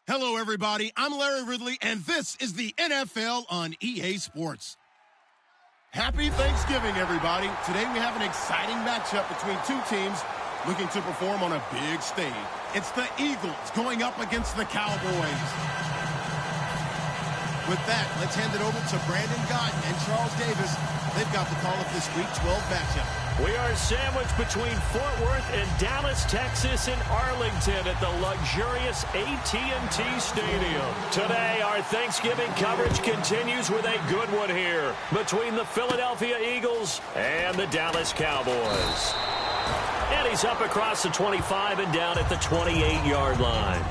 Hello, everybody. I'm Larry Ridley, and this is the NFL on EA Sports. Happy Thanksgiving, everybody. Today we have an exciting matchup between two teams looking to perform on a big stage. It's the Eagles going up against the Cowboys. With that, let's hand it over to Brandon Gotton and Charles Davis. They've got the call of this Week 12 matchup. We are sandwiched between Fort Worth and Dallas, Texas, and Arlington at the luxurious AT&T Stadium. Today, our Thanksgiving coverage continues with a good one here between the Philadelphia Eagles and the Dallas Cowboys. And he's up across the 25 and down at the 28-yard line.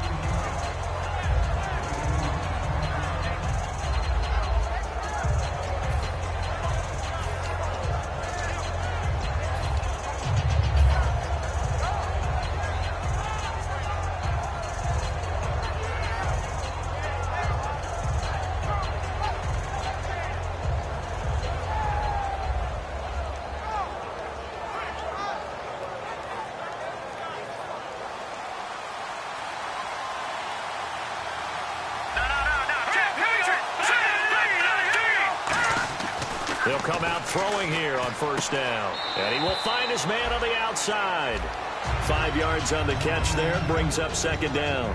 He'll come out throwing here on first down. And he will find his man on the outside. 5 yards on the catch there, brings up second down.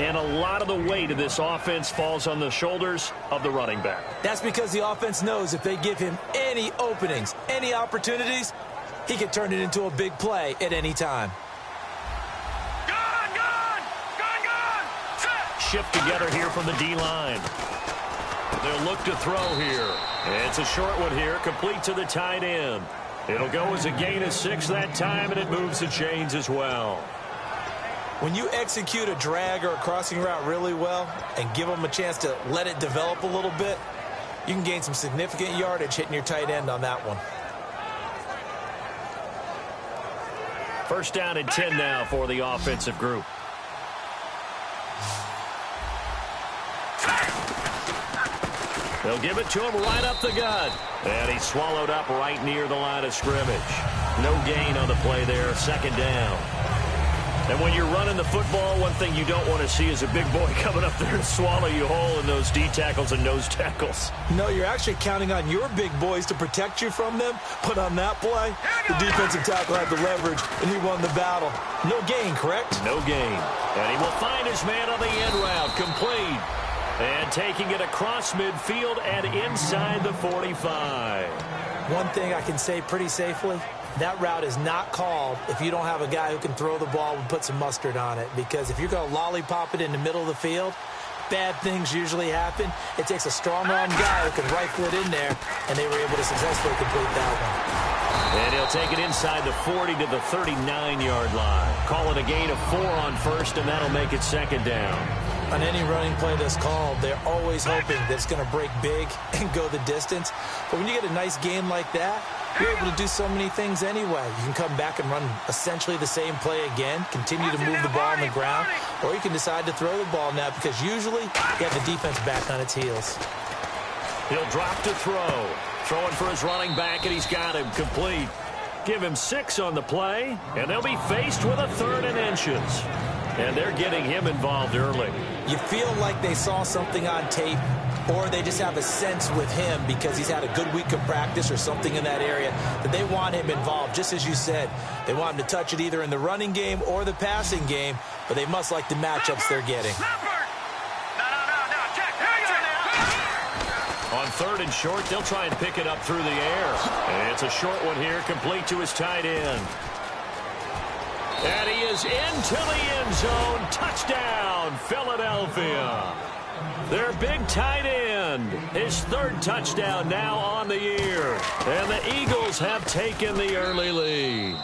And a lot of the weight of this offense falls on the shoulders of the running back. That's because the offense knows if they give him any openings, any opportunities, he can turn it into a big play at any time. Shift together here from the D-line. They'll look to throw here. It's a short one here, complete to the tight end. It'll go as a gain of 6 that time, and it moves the chains as well. When you execute a drag or a crossing route really well and give them a chance to let it develop a little bit, you can gain some significant yardage hitting your tight end on that one. First down and 10 now for the offensive group. They'll give it to him right up the gut. And he's swallowed up right near the line of scrimmage. No gain on the play there, second down. And when you're running the football, one thing you don't want to see is a big boy coming up there and swallow you whole in those D tackles and nose tackles. No, you're actually counting on your big boys to protect you from them. But on that play, the defensive tackle had the leverage, and he won the battle. No gain, correct? No gain. And he will find his man on the end route, complete. And taking it across midfield and inside the 45. One thing I can say pretty safely, that route is not called if you don't have a guy who can throw the ball and put some mustard on it. Because if you're going to lollipop it in the middle of the field, bad things usually happen. It takes a strong-arm guy who can rifle it in there, and they were able to successfully complete that one. And he'll take it inside the 40 to the 39-yard line. Calling a gain of 4 on first, and that'll make it second down. On any running play that's called, they're always hoping that it's going to break big and go the distance. But when you get a nice game like that, you're able to do so many things anyway. You can come back and run essentially the same play again, continue to move the ball on the ground, or you can decide to throw the ball now because usually you have the defense back on its heels. He'll drop to throw. Throwing for his running back, and he's got him complete. Give him 6 on the play, and they'll be faced with a 3rd and inches. And they're getting him involved early. You feel like they saw something on tape, or they just have a sense with him because he's had a good week of practice or something in that area that they want him involved. Just as you said, they want him to touch it either in the running game or the passing game, but they must like the matchups they're getting. On 3rd and short, they'll try and pick it up through the air. And it's a short one here, complete to his tight end. And he is into the end zone. Touchdown, Philadelphia. Their big tight end. His 3rd touchdown now on the year. And the Eagles have taken the early lead.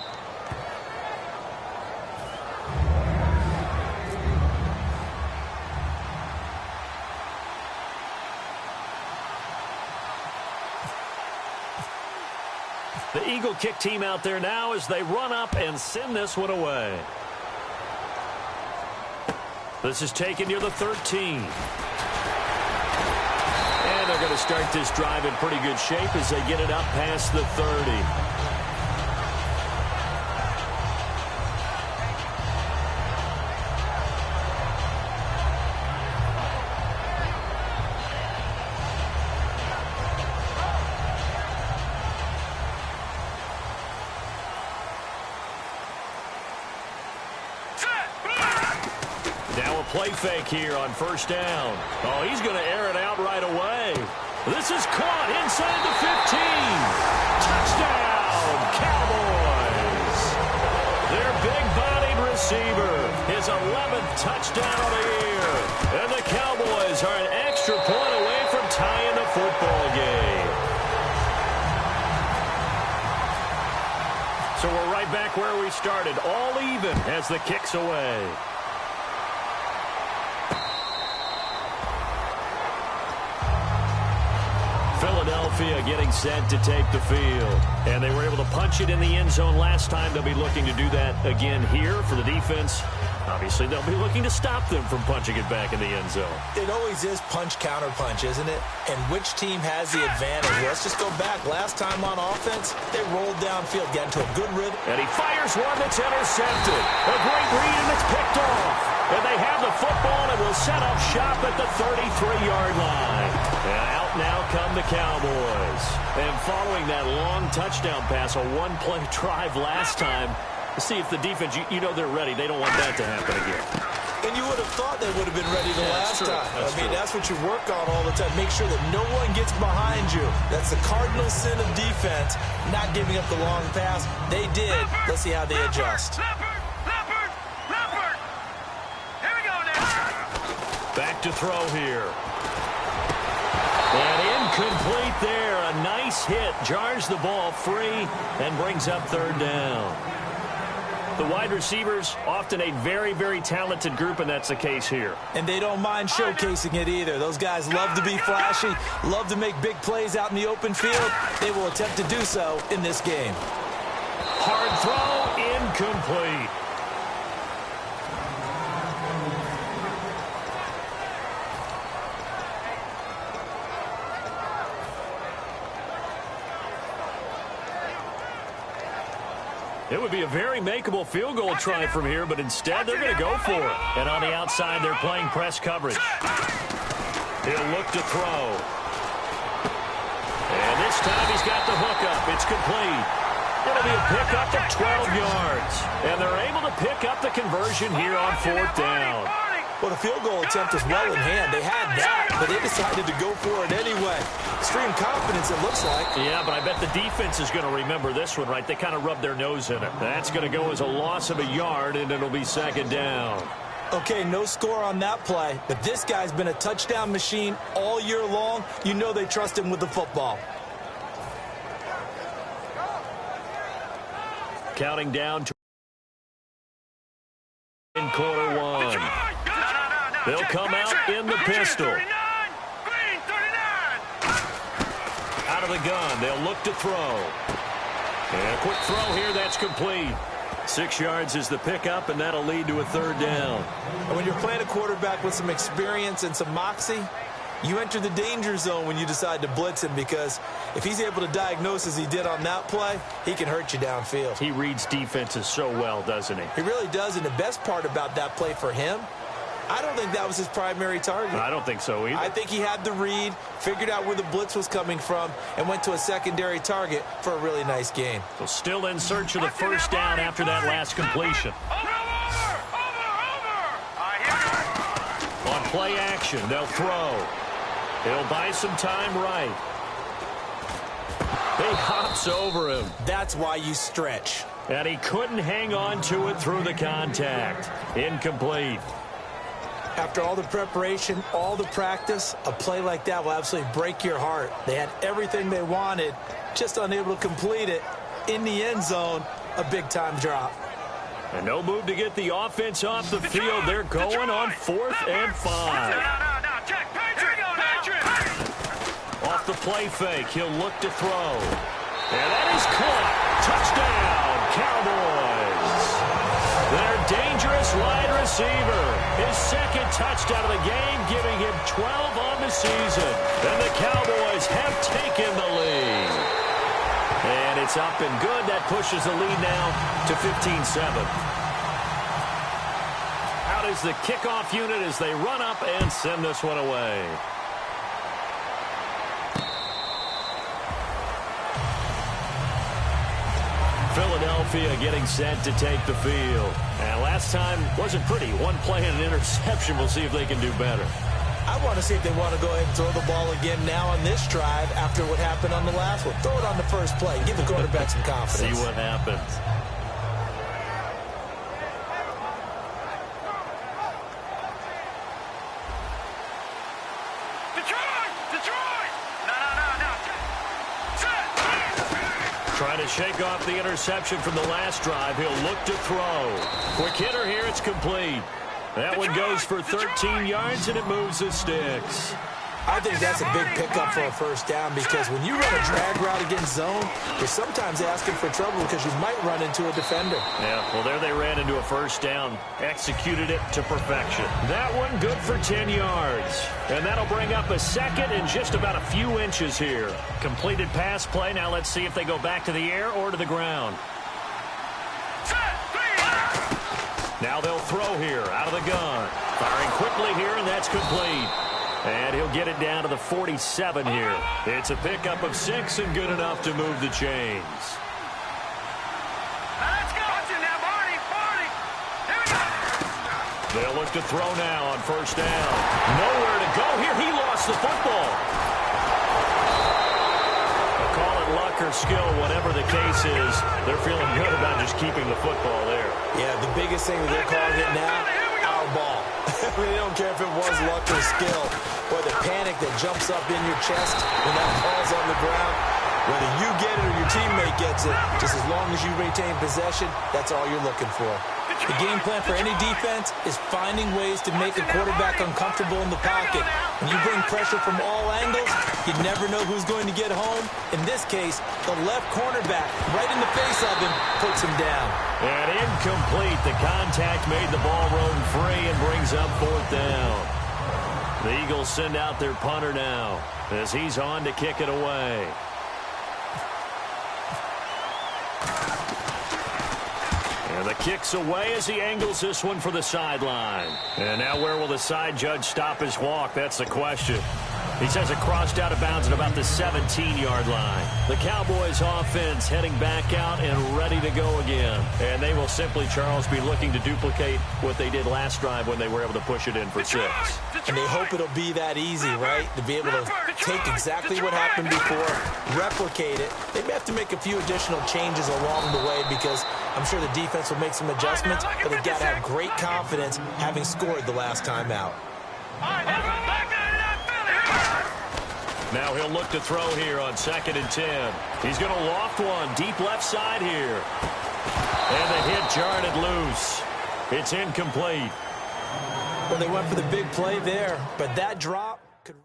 The Eagle kick team out there now as they run up and send this one away. This is taken near the 13. And they're going to start this drive in pretty good shape as they get it up past the 30. play fake here on first down. Oh, he's going to air it out right away. This is caught inside the 15. Touchdown, Cowboys. Their big-bodied receiver, his 11th touchdown of the year. And the Cowboys are an extra point away from tying the football game. So we're right back where we started, all even as the kick's away. Philadelphia getting set to take the field. And they were able to punch it in the end zone last time. They'll be looking to do that again here for the defense. Obviously, they'll be looking to stop them from punching it back in the end zone. It always is punch-counter-punch, isn't it? And which team has the advantage? Let's just go back. Last time on offense, they rolled downfield, got into a good rhythm. And he fires one that's intercepted. A great read, and it's picked off. And they have the football and will set up shop at the 33-yard line. And out now come the Cowboys. And following that long touchdown pass, a one-play drive last time, see if the defense, you know they're ready. They don't want that to happen again. And you would have thought they would have been ready the last time. That's what you work on all the time. Make sure that no one gets behind you. That's the cardinal sin of defense, not giving up the long pass. They did. Let's see how they adjust. Here we go now. Back to throw here. And incomplete there. A nice hit. Jars the ball free and brings up third down. The wide receivers, often a very, very talented group, and that's the case here. And they don't mind showcasing it either. Those guys love to be flashy, love to make big plays out in the open field. They will attempt to do so in this game. Hard throw, incomplete. It would be a very makeable field goal try from here, but instead they're going to go for it. And on the outside, they're playing press coverage. He'll look to throw. And this time he's got the hook up. It's complete. It'll be a pickup of 12 yards. And they're able to pick up the conversion here on fourth down. Well, the field goal attempt is well in hand. They had that, but they decided to go for it anyway. Extreme confidence, it looks like. Yeah, but I bet the defense is going to remember this one, right? They kind of rubbed their nose in it. That's going to go as a loss of a yard, and it'll be second down. Okay, no score on that play, but this guy's been a touchdown machine all year long. You know they trust him with the football. Counting down to in quarter one. They'll come out in the pistol. Out of the gun. They'll look to throw. And a quick throw here. That's complete. 6 yards is the pickup, and that'll lead to a third down. And when you're playing a quarterback with some experience and some moxie, you enter the danger zone when you decide to blitz him, because if he's able to diagnose as he did on that play, he can hurt you downfield. He reads defenses so well, doesn't he? He really does, and the best part about that play for him, I don't think that was his primary target. I don't think so either. I think he had the read, figured out where the blitz was coming from, and went to a secondary target for a really nice gain. So still in search of the first down after that last completion. On play action, they'll throw. He'll buy some time right. He hops over him. That's why you stretch. And he couldn't hang on to it through the contact. Incomplete. After all the preparation, all the practice, a play like that will absolutely break your heart. They had everything they wanted, just unable to complete it. In the end zone, a big-time drop. And no move to get the offense off the field. They're going on 4th and 5. Off the play fake, he'll look to throw. And that is caught. Touchdown, Cowboys. Their dangerous wide receiver. His second touchdown of the game, giving him 12 on the season. And the Cowboys have taken the lead. And it's up and good. That pushes the lead now to 15-7. Out is the kickoff unit as they run up and send this one away. Philadelphia getting set to take the field. And last time wasn't pretty. One play and an interception. We'll see if they can do better. I want to see if they want to go ahead and throw the ball again now on this drive after what happened on the last one. Throw it on the first play. Give the quarterback some confidence. See what happens. Trying to shake off the interception from the last drive. He'll look to throw. Quick hitter here. It's complete. That one goes for 13 yards, and it moves the sticks. I think that's a big pickup for a first down because when you run a drag route against zone, you're sometimes asking for trouble because you might run into a defender. Yeah, well, there they ran into a first down. Executed it to perfection. That one good for 10 yards. And that'll bring up a second and just about a few inches here. Completed pass play. Now let's see if they go back to the air or to the ground. Now they'll throw here out of the gun. Firing quickly here, and that's complete. And he'll get it down to the 47 here. It's a pickup of 6 and good enough to move the chains. Let's go. Now, Barney. Here we go. They'll look to throw now on first down. Nowhere to go here. He lost the football. Call it luck or skill, whatever the case is. They're feeling good about just keeping the football there. Yeah, the biggest thing that they're calling it now, our ball. I mean, they don't care if it was luck or skill, or the panic that jumps up in your chest when that ball's on the ground. Whether you get it or your teammate gets it, just as long as you retain possession, that's all you're looking for. The game plan for any defense is finding ways to make a quarterback uncomfortable in the pocket. When you bring pressure from all angles, you never know who's going to get home. In this case, the left cornerback, right in the face of him, puts him down. And incomplete. The contact made the ball roam free and brings up fourth down. The Eagles send out their punter now as he's on to kick it away. And the kick's away as he angles this one for the sideline. And now where will the side judge stop his walk? That's the question. He says it crossed out of bounds at about the 17-yard line. The Cowboys offense heading back out and ready to go again. And they will simply, Charles, be looking to duplicate what they did last drive when they were able to push it in for 6. And they hope it'll be that easy, right? To be able to take exactly what happened before, replicate it. They may have to make a few additional changes along the way because I'm sure the defense will make some adjustments, but they've got to have great confidence having scored the last time out. Now he'll look to throw here on 2nd and 10. He's going to loft one deep left side here. And the hit jarred it loose. It's incomplete. Well, they went for the big play there, but that drop could...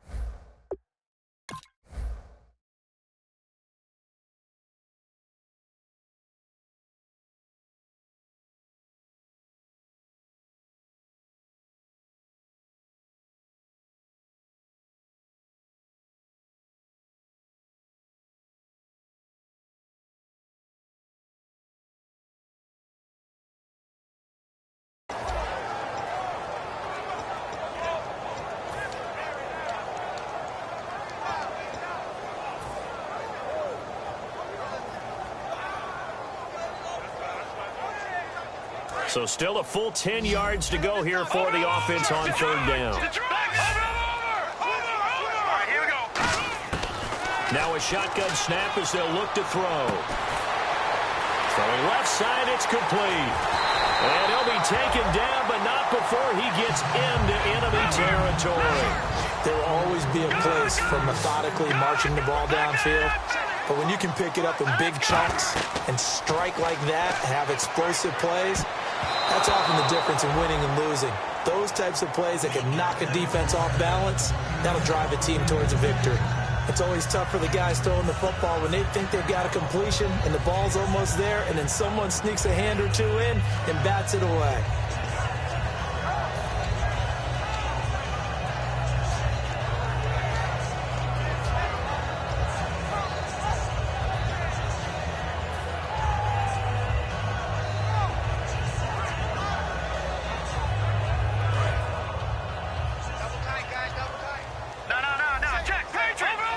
So still a full 10 yards to go here for the offense on 3rd down. Now a shotgun snap as they'll look to throw. Throwing left side, it's complete. And he'll be taken down, but not before he gets into enemy territory. There will always be a place for methodically marching the ball downfield. But when you can pick it up in big chunks and strike like that, have explosive plays, that's often the difference in winning and losing. Those types of plays that can knock a defense off balance, that'll drive a team towards a victory. It's always tough for the guys throwing the football when they think they've got a completion and the ball's almost there, and then someone sneaks a hand or two in and bats it away.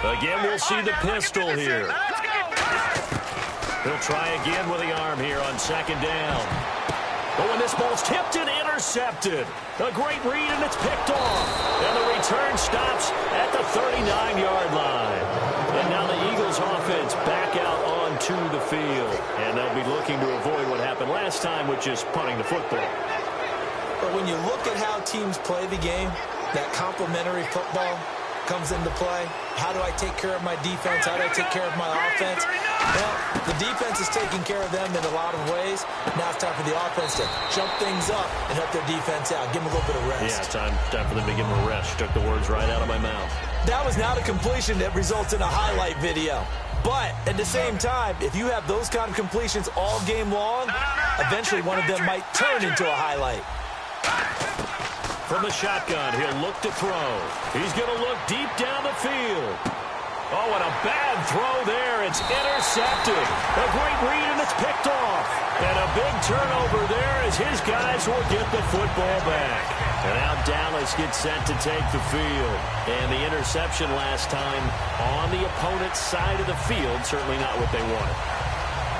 Again, we'll see the pistol here. He'll try again with the arm here on second down. Oh, and this ball's tipped and intercepted. A great read, and it's picked off. And the return stops at the 39-yard line. And now the Eagles offense back out onto the field. And they'll be looking to avoid what happened last time, which is punting the football. But when you look at how teams play the game, that complementary football comes into play. How do I take care of my defense? How do I take care of my offense? Well, the defense is taking care of them in a lot of ways. Now it's time for the offense to jump things up and help their defense out. Give them a little bit of rest. Yeah, time for them to give them a rest. Took the words right out of my mouth. That was not a completion that results in a highlight video. But at the same time, if you have those kind of completions all game long, eventually one of them might turn into a highlight. From the shotgun, he'll look to throw. He's going to look deep down the field. Oh, and a bad throw there. It's intercepted. A great read, and it's picked off. And a big turnover there as his guys will get the football back. And now Dallas gets set to take the field. And the interception last time on the opponent's side of the field, certainly not what they wanted.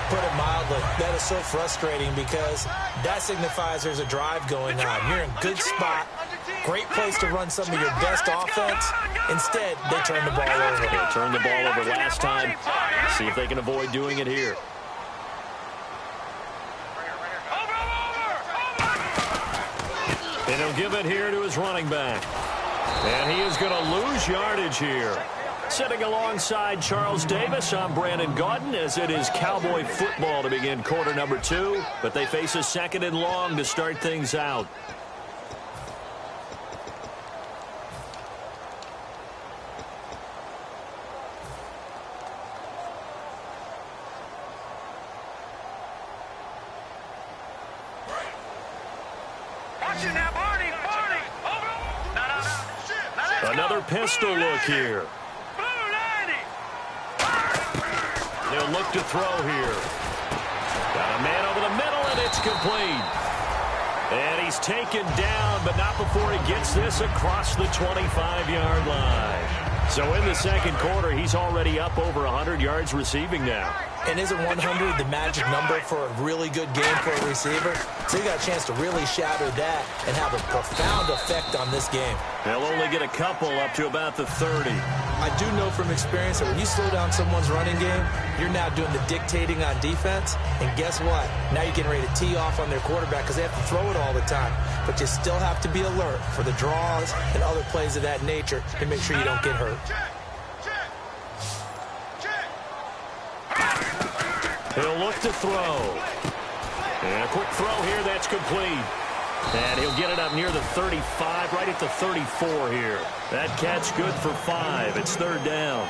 Put it mildly, that is so frustrating because that signifies there's a drive going on. You're in a good spot, great place to run some of your best offense. Instead, they turn the ball over. They turned the ball over last time. See if they can avoid doing it here. And he'll give it here to his running back. And he is going to lose yardage here. Sitting alongside Charles Davis, I'm Brandon Gaudin, as it is Cowboy football to begin quarter number 2. But they face a second and long to start things out. Another pistol look here. They'll look to throw here. Got a man over the middle, and it's complete. And he's taken down, but not before he gets this across the 25-yard line. So in the second quarter, he's already up over 100 yards receiving now. And isn't 100 the magic number for a really good game for a receiver? So you got a chance to really shatter that and have a profound effect on this game. They'll only get a couple up to about the 30. I do know from experience that when you slow down someone's running game, you're now doing the dictating on defense. And guess what? Now you're getting ready to tee off on their quarterback because they have to throw it all the time. But you still have to be alert for the draws and other plays of that nature to make sure you don't get hurt. He'll look to throw. And a quick throw here, that's complete. And he'll get it up near the 35, right at the 34 here. That catch good for 5. It's third down.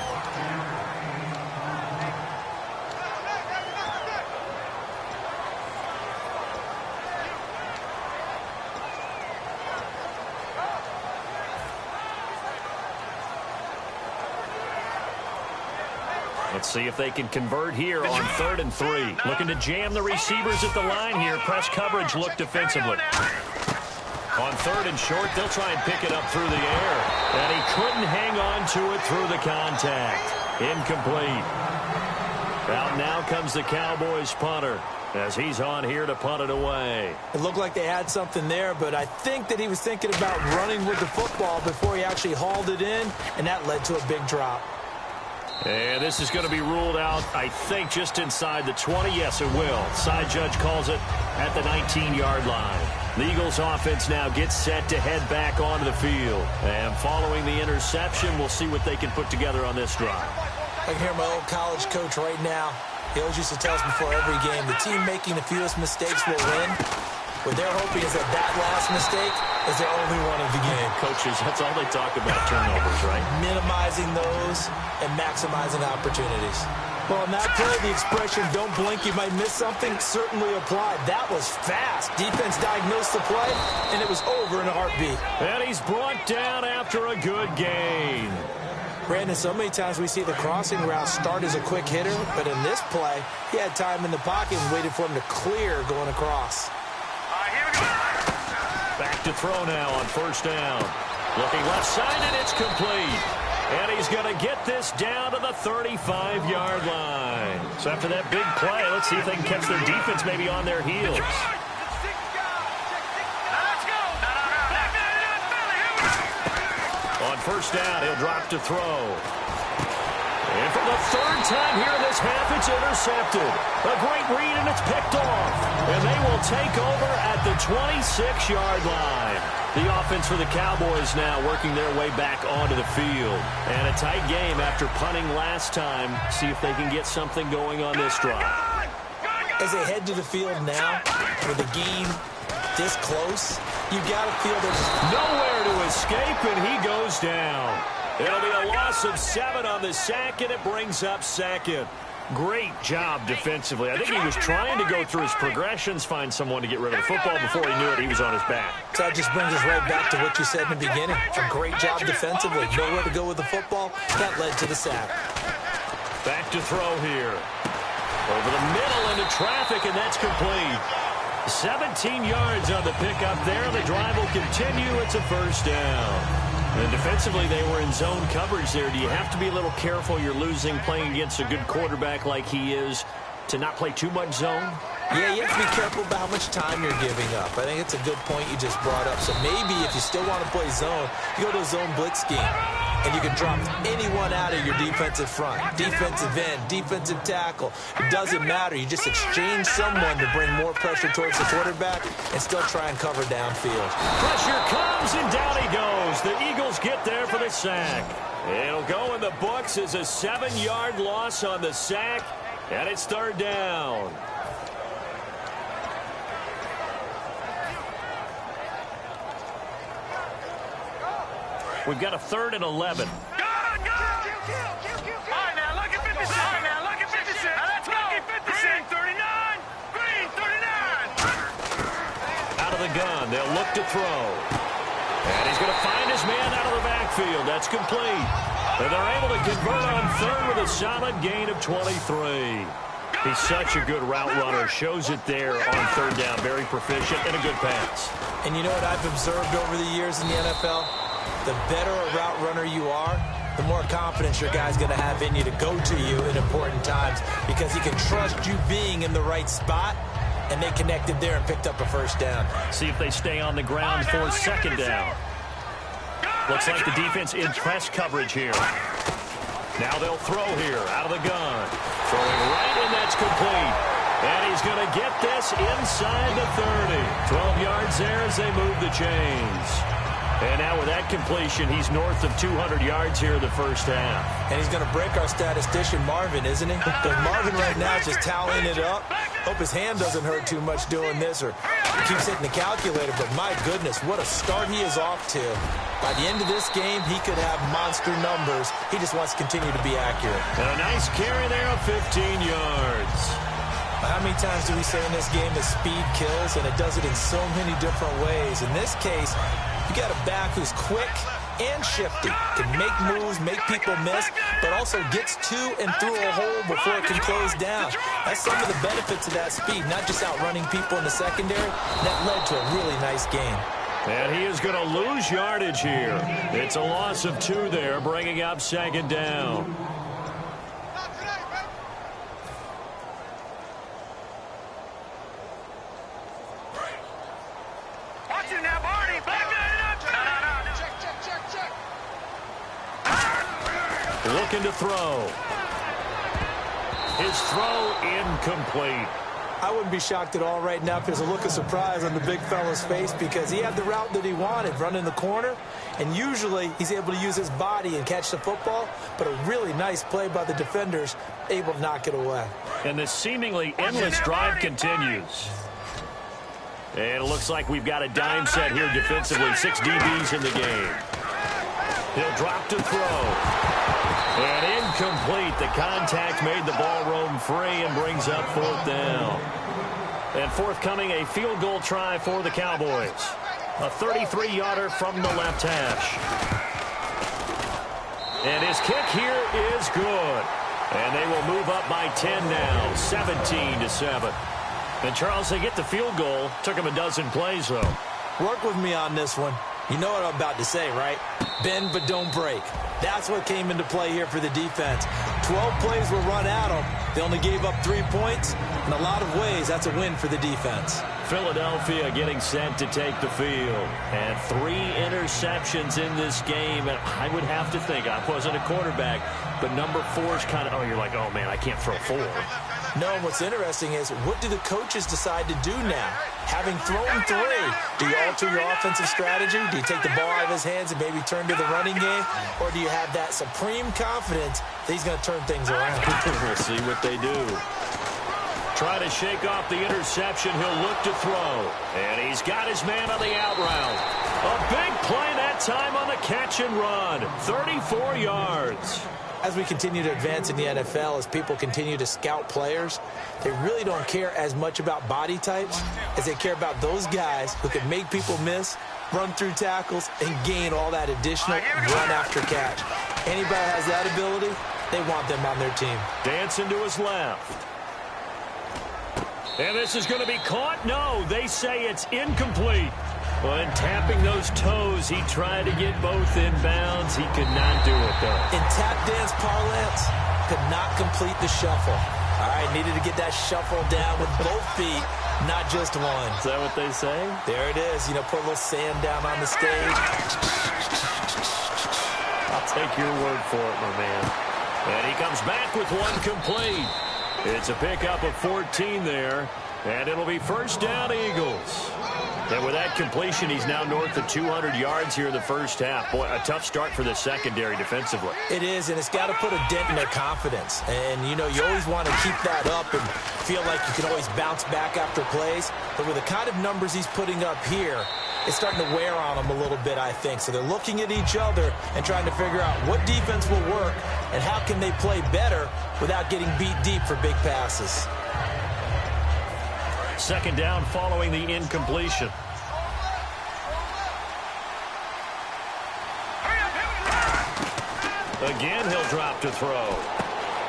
Let's see if they can convert here on 3rd and 3. Looking to jam the receivers at the line here. Press coverage look defensively. On 3rd and short, they'll try and pick it up through the air. And he couldn't hang on to it through the contact. Incomplete. Out now comes the Cowboys punter as he's on here to punt it away. It looked like they had something there, but I think that he was thinking about running with the football before he actually hauled it in, and that led to a big drop. And this is going to be ruled out, I think, just inside the 20. Yes, it will. Side judge calls it at the 19-yard line. The Eagles offense now gets set to head back onto the field. And following the interception, we'll see what they can put together on this drive. I can hear my old college coach right now. He always used to tell us before every game, the team making the fewest mistakes will win. What they're hoping is that that last mistake is their only one of the game. Coaches, that's all they talk about, turnovers, right? Minimizing those and maximizing opportunities. Well, in that play, the expression, don't blink, you might miss something, certainly applied. That was fast. Defense diagnosed the play, and it was over in a heartbeat. And he's brought down after a good gain. Brandon, so many times we see the crossing route start as a quick hitter, but in this play, he had time in the pocket and waited for him to clear going across. Back to throw now on 1st down. Looking left side, and it's complete. And he's going to get this down to the 35-yard line. So after that big play, let's see if they can catch their defense maybe on their heels. On first down, he'll drop to throw. And for the third time here in this half, it's intercepted. A great read, and it's picked off. And they will take over at the 26-yard line. The offense for the Cowboys now working their way back onto the field. And a tight game after punting last time. See if they can get something going on this drive. As they head to the field now, with the game this close, you got to feel there's nowhere to escape, and he goes down. It'll be a loss of 7 on the sack, and it brings up second. Great job defensively. I think he was trying to go through his progressions, find someone to get rid of the football. Before he knew it, he was on his back. So that just brings us right back to what you said in the beginning. A great job defensively. Nowhere to go with the football. That led to the sack. Back to throw here. Over the middle into traffic, and that's complete. 17 yards on the pickup there. The drive will continue. It's a first down. And defensively, they were in zone coverage there. Do you have to be a little careful? You're losing playing against a good quarterback like he is to not play too much zone? Yeah, you have to be careful about how much time you're giving up. I think it's a good point you just brought up. So maybe if you still want to play zone, you go to a zone blitz scheme. And you can drop anyone out of your defensive front. Defensive end, defensive tackle. It doesn't matter. You just exchange someone to bring more pressure towards the quarterback and still try and cover downfield. Pressure comes, and down he goes. The Eagles get there for the sack. It'll go in the books as a 7-yard loss on the sack, and it's third down. We've got a 3rd and 11. All right, now look at 50 Cent. All right, now look at 50 Cent. Now let's go. Green 39. Green 39. Out of the gun. They'll look to throw. And he's going to find his man out of the backfield. That's complete. And they're able to convert on 3rd with a solid gain of 23. He's such a good route runner. Shows it there on 3rd down. Very proficient and a good pass. And you know what I've observed over the years in the NFL? The better a route runner you are, the more confidence your guy's going to have in you to go to you in important times because he can trust you being in the right spot, and they connected there and picked up a first down. See if they stay on the ground for 2nd down. Looks like the defense in press coverage here. Now they'll throw here out of the gun. Throwing right, and that's complete. And he's going to get this inside the 30. 12 yards there as they move the chains. And now with that completion, he's north of 200 yards here in the first half. And he's going to break our statistician, Marvin, isn't he? Because Marvin right now is just tallying it up. Hope his hand doesn't hurt too much doing this, or he keeps hitting the calculator. But my goodness, what a start he is off to. By the end of this game, he could have monster numbers. He just wants to continue to be accurate. And a nice carry there of 15 yards. How many times do we say in this game that speed kills, and it does it in so many different ways? In this case, you got a back who's quick and shifty, can make moves, make people miss, but also gets to and through a hole before it can close down. That's some of the benefits of that speed, not just outrunning people in the secondary. That led to a really nice game. And he is going to lose yardage here. It's a loss of 2 there, bringing up 2nd down. Looking to throw. His throw incomplete. I wouldn't be shocked at all right now if there's a look of surprise on the big fella's face because he had the route that he wanted, running the corner, and usually he's able to use his body and catch the football, but a really nice play by the defenders, able to knock it away. And this seemingly endless drive continues. And it looks like we've got a dime set here defensively. 6 DBs in the game. He'll drop to throw. And incomplete. The contact made the ball roam free and brings up 4th down. And forthcoming, a field goal try for the Cowboys. A 33-yarder from the left hash. And his kick here is good. And they will move up by 10 now, 17-7. And, Charles, they get the field goal. Took him a dozen plays, though. Work with me on this one. You know what I'm about to say, right? Bend but don't break. That's what came into play here for the defense. 12 plays were run at them. They only gave up 3 points. In a lot of ways, that's a win for the defense. Philadelphia getting set to take the field. And 3 interceptions in this game. And I would have to think, I wasn't a quarterback, but number 4 is kind of, oh, you're like, oh, man, I can't throw 4. No, what's interesting is, what do the coaches decide to do now? Having thrown 3, do you alter your offensive strategy? Do you take the ball out of his hands and maybe turn to the running game? Or do you have that supreme confidence that he's going to turn things around? We'll see what they do. Try to shake off the interception. He'll look to throw. And he's got his man on the out route. A big play that time on the catch and run. 34 yards. As we continue to advance in the NFL, as people continue to scout players, they really don't care as much about body types as they care about those guys who can make people miss, run through tackles, and gain all that additional run after catch. Anybody has that ability, they want them on their team. Dancing to his left. And this is going to be caught? No, they say it's incomplete. But in tapping those toes, he tried to get both inbounds. He could not do it, though. In tap dance parlance, could not complete the shuffle. All right, needed to get that shuffle down with both feet, not just one. Is that what they say? There it is. You know, put a little sand down on the stage. I'll take your word for it, my man. And he comes back with one complete. It's a pickup of 14 there, and it'll be first down, Eagles. And with that completion, he's now north of 200 yards here in the first half. Boy, a tough start for the secondary defensively. It is, and it's got to put a dent in their confidence. And, you know, you always want to keep that up and feel like you can always bounce back after plays. But with the kind of numbers he's putting up here, it's starting to wear on them a little bit, I think. So they're looking at each other and trying to figure out what defense will work and how can they play better without getting beat deep for big passes. Second down following the incompletion. Again, he'll drop to throw.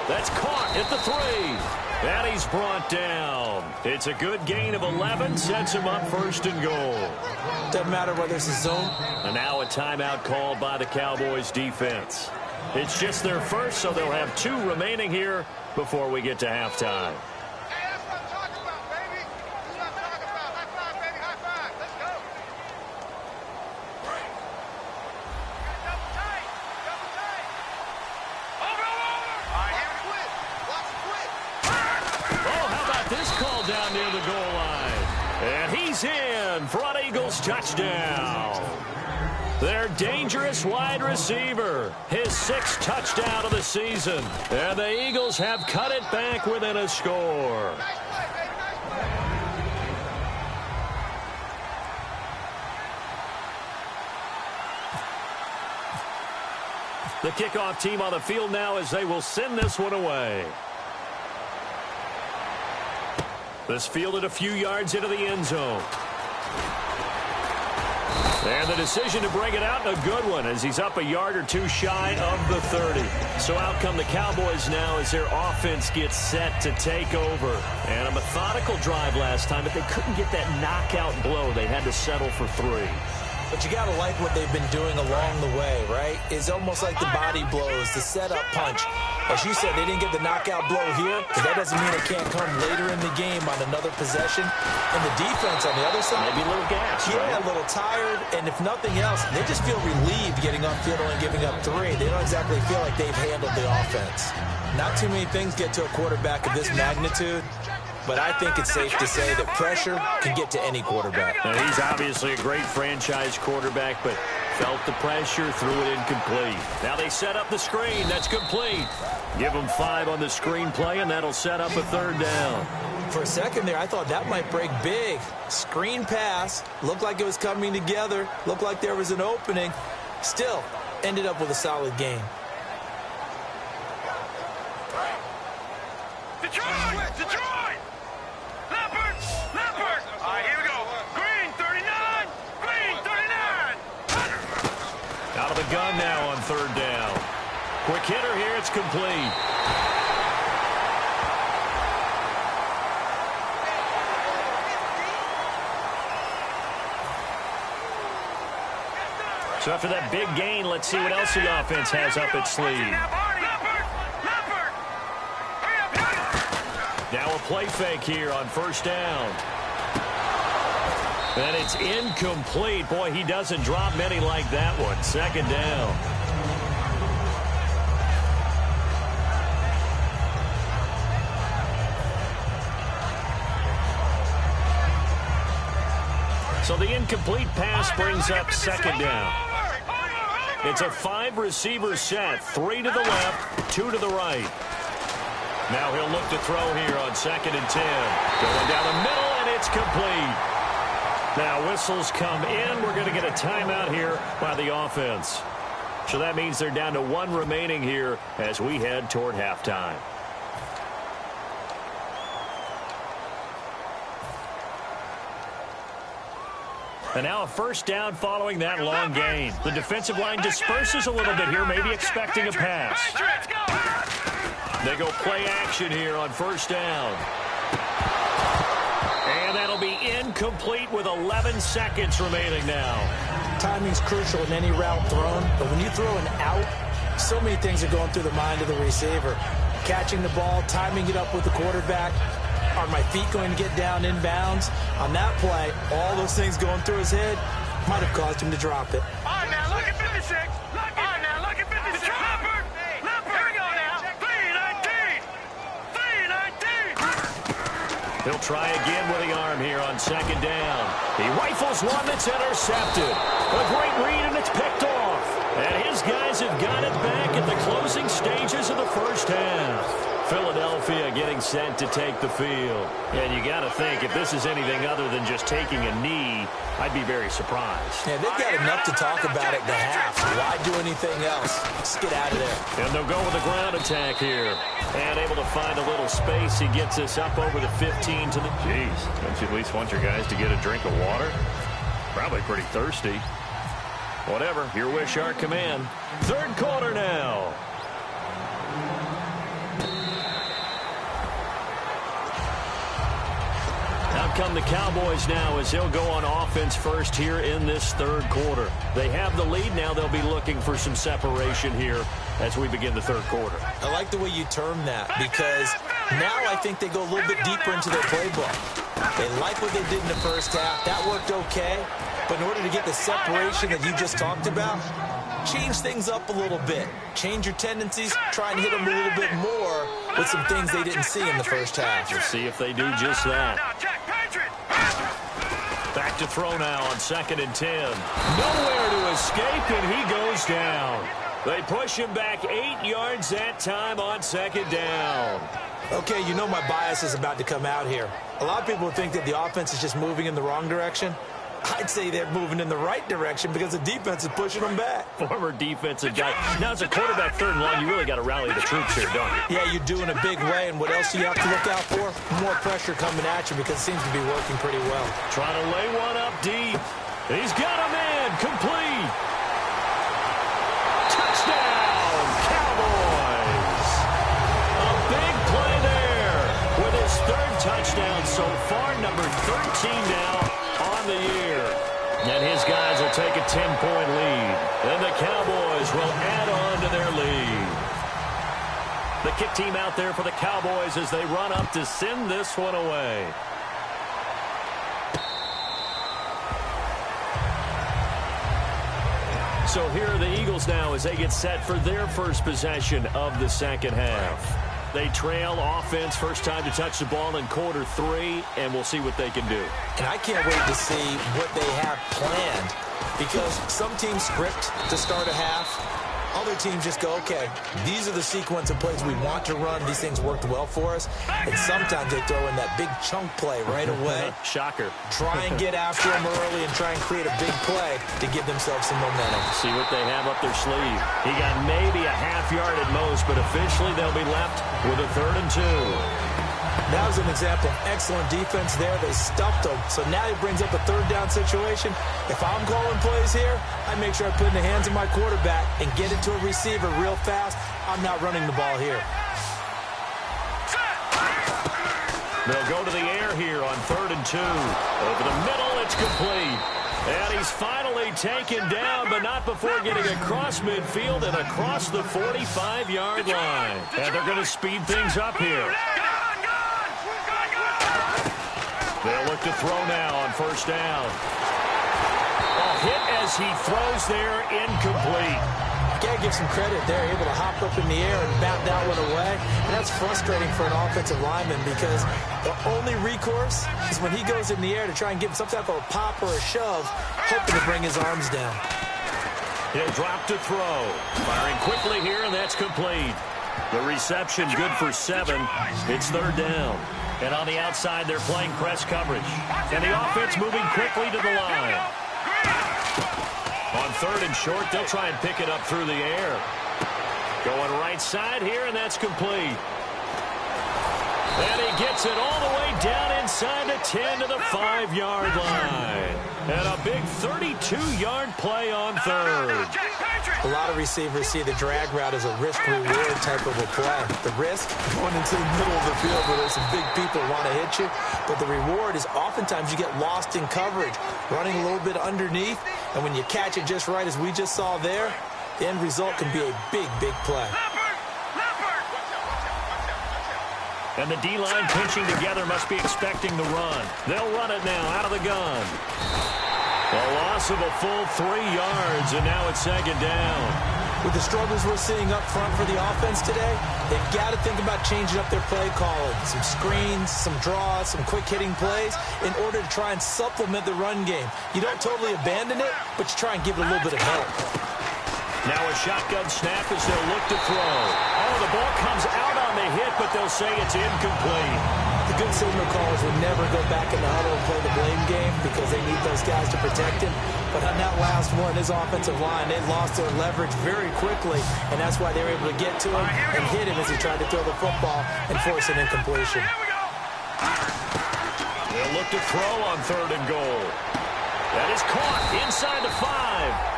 That's caught at the 3. And he's brought down. It's a good gain of 11. Sets him up first and goal. Doesn't matter whether it's a zone. And now a timeout called by the Cowboys defense. It's just their first, so they'll have 2 remaining here before we get to halftime. Down near the goal line. And he's in for an Eagles touchdown. Their dangerous wide receiver. His 6th touchdown of the season. And the Eagles have cut it back within a score. The kickoff team on the field now as they will send this one away. This fielded a few yards into the end zone. And the decision to bring it out, a good one, as he's up a yard or 2 shy of the 30. So out come the Cowboys now as their offense gets set to take over. And a methodical drive last time, but they couldn't get that knockout blow. They had to settle for 3. But you got to like what they've been doing along the way, right? It's almost like the body blows, the setup punch. As you said, they didn't get the knockout blow here, but that doesn't mean it can't come later in the game on another possession. And the defense on the other side, maybe a little gas, yeah, right? A little tired. And if nothing else, they just feel relieved getting upfield and giving up 3. They don't exactly feel like they've handled the offense. Not too many things get to a quarterback of this magnitude. But I think it's safe to say that pressure can get to any quarterback. Now, he's obviously a great franchise quarterback, but felt the pressure, threw it incomplete. Now they set up the screen. That's complete. Give him 5 on the screen play, and that'll set up a 3rd down. For a second there, I thought that might break big. Screen pass. Looked like it was coming together. Looked like there was an opening. Still, ended up with a solid game. Detroit! Detroit! Leopard! Leopard! All right, here we go. Green 39! Green 39! Out of the gun now on 3rd down. Quick hitter here. It's complete. So after that big gain, let's see what else the offense has up its sleeve. Now a play fake here on first down. And it's incomplete. Boy, he doesn't drop many like that one. Second down. So the incomplete pass brings up second down. It's a 5-receiver set. 3 to the left, 2 to the right. Now he'll look to throw here on 2nd and 10. Going down the middle, and it's complete. Now whistles come in. We're going to get a timeout here by the offense. So that means they're down to 1 remaining here as we head toward halftime. And now a first down following that long gain. The defensive line disperses a little bit here, maybe expecting a pass. They go play action here on first down. And that'll be incomplete with 11 seconds remaining now. Timing's crucial in any route thrown, but when you throw an out, so many things are going through the mind of the receiver. Catching the ball, timing it up with the quarterback. Are my feet going to get down inbounds? On that play, all those things going through his head might have caused him to drop it. All right, now look at 56. All right, now look at 56. Leopard. Here we go now. 3-19. He'll try again with the arm here on second down. He rifles one that's intercepted. A great read, and it's picked off. And his guys have got it back at the closing stages of the first half. Philadelphia getting set to take the field. And you got to think, if this is anything other than just taking a knee, I'd be very surprised. Yeah, they've got enough to talk about at the half. Why do anything else? Let's get out of there. And they'll go with a ground attack here. And able to find a little space. He gets us up over the 15 to the... Jeez, don't you at least want your guys to get a drink of water? Probably pretty thirsty. Whatever, your wish, our command. Third quarter now. Out come the Cowboys now as they'll go on offense first here in this third quarter. They have the lead now. They'll be looking for some separation here as we begin the third quarter. I like the way you term that because now I think they go a little bit deeper into their playbook. They like what they did in the first half. That worked okay. But in order to get the separation that you just talked about, change things up a little bit. Change your tendencies. Try and hit them a little bit more with some things they didn't see in the first half. We'll see if they do just that. Back to throw now on 2nd and 10. Nowhere to escape, and he goes down. They push him back 8 yards that time on 2nd down. Okay, you know my bias is about to come out here. A lot of people think that the offense is just moving in the wrong direction. I'd say they're moving in the right direction because the defense is pushing them back. Former defensive guy. Now, as a quarterback, 3rd and long, you really got to rally the troops here, don't you? Yeah, you do in a big way. And what else do you have to look out for? More pressure coming at you because it seems to be working pretty well. Trying to lay one up deep. He's got a man. Complete. Touchdown, Cowboys. A big play there with his 3rd touchdown so far, number 13 now on the year. And his guys will take a 10-point lead. And the Cowboys will add on to their lead. The kick team out there for the Cowboys as they run up to send this one away. So here are the Eagles now as they get set for their first possession of the second half. They trail offense, first time to touch the ball in quarter 3, and we'll see what they can do. And I can't wait to see what they have planned because some teams script to start a half. Other teams just go, okay, these are the sequence of plays we want to run. These things worked well for us. And sometimes they throw in that big chunk play right away. Shocker. Try and get after them early and try and create a big play to give themselves some momentum. See what they have up their sleeve. He got maybe a half yard at most, but officially they'll be left with a 3rd and 2. That was an example of excellent defense there. They stuffed them. So now he brings up a 3rd down situation. If I'm calling plays here, I make sure I put it in the hands of my quarterback and get it to a receiver real fast. I'm not running the ball here. They'll go to the air here on 3rd and 2. Over the middle, it's complete. And he's finally taken down, but not before getting across midfield and across the 45-yard line. And they're going to speed things up here. They'll look to throw now on first down. A hit as he throws there, incomplete. Gotta give some credit. They're able to hop up in the air and bat that one away. And that's frustrating for an offensive lineman because the only recourse is when he goes in the air to try and give some type of a pop or a shove, hoping to bring his arms down. He'll drop to throw. Firing quickly here, and that's complete. The reception good for 7. It's third down. And on the outside, they're playing press coverage. And the offense moving quickly to the line. On third and short, they'll try and pick it up through the air. Going right side here, and that's complete. And he gets it all the way down inside the 10 to the 5-yard line. And a big 32-yard play on third. A lot of receivers see the drag route as a risk-reward type of a play. The risk, going into the middle of the field where there's some big people who want to hit you. But the reward is oftentimes you get lost in coverage, running a little bit underneath. And when you catch it just right, as we just saw there, the end result can be a big, big play. And the D-line pinching together must be expecting the run. They'll run it now out of the gun. A loss of a full 3 yards, and now it's second down. With the struggles we're seeing up front for the offense today, they've got to think about changing up their play calling. Some screens, some draws, some quick-hitting plays in order to try and supplement the run game. You don't totally abandon it, but you try and give it a little bit of help. Now a shotgun snap as they'll look to throw. Oh, the ball comes out on the hit, but they'll say it's incomplete. The good signal callers will never go back in the huddle and play the blame game because they need those guys to protect him. But on that last one, his offensive line, they lost their leverage very quickly, and that's why they were able to get to him and hit him as he tried to throw the football and force an incompletion. They'll look to throw on third and goal. That is caught inside the 5.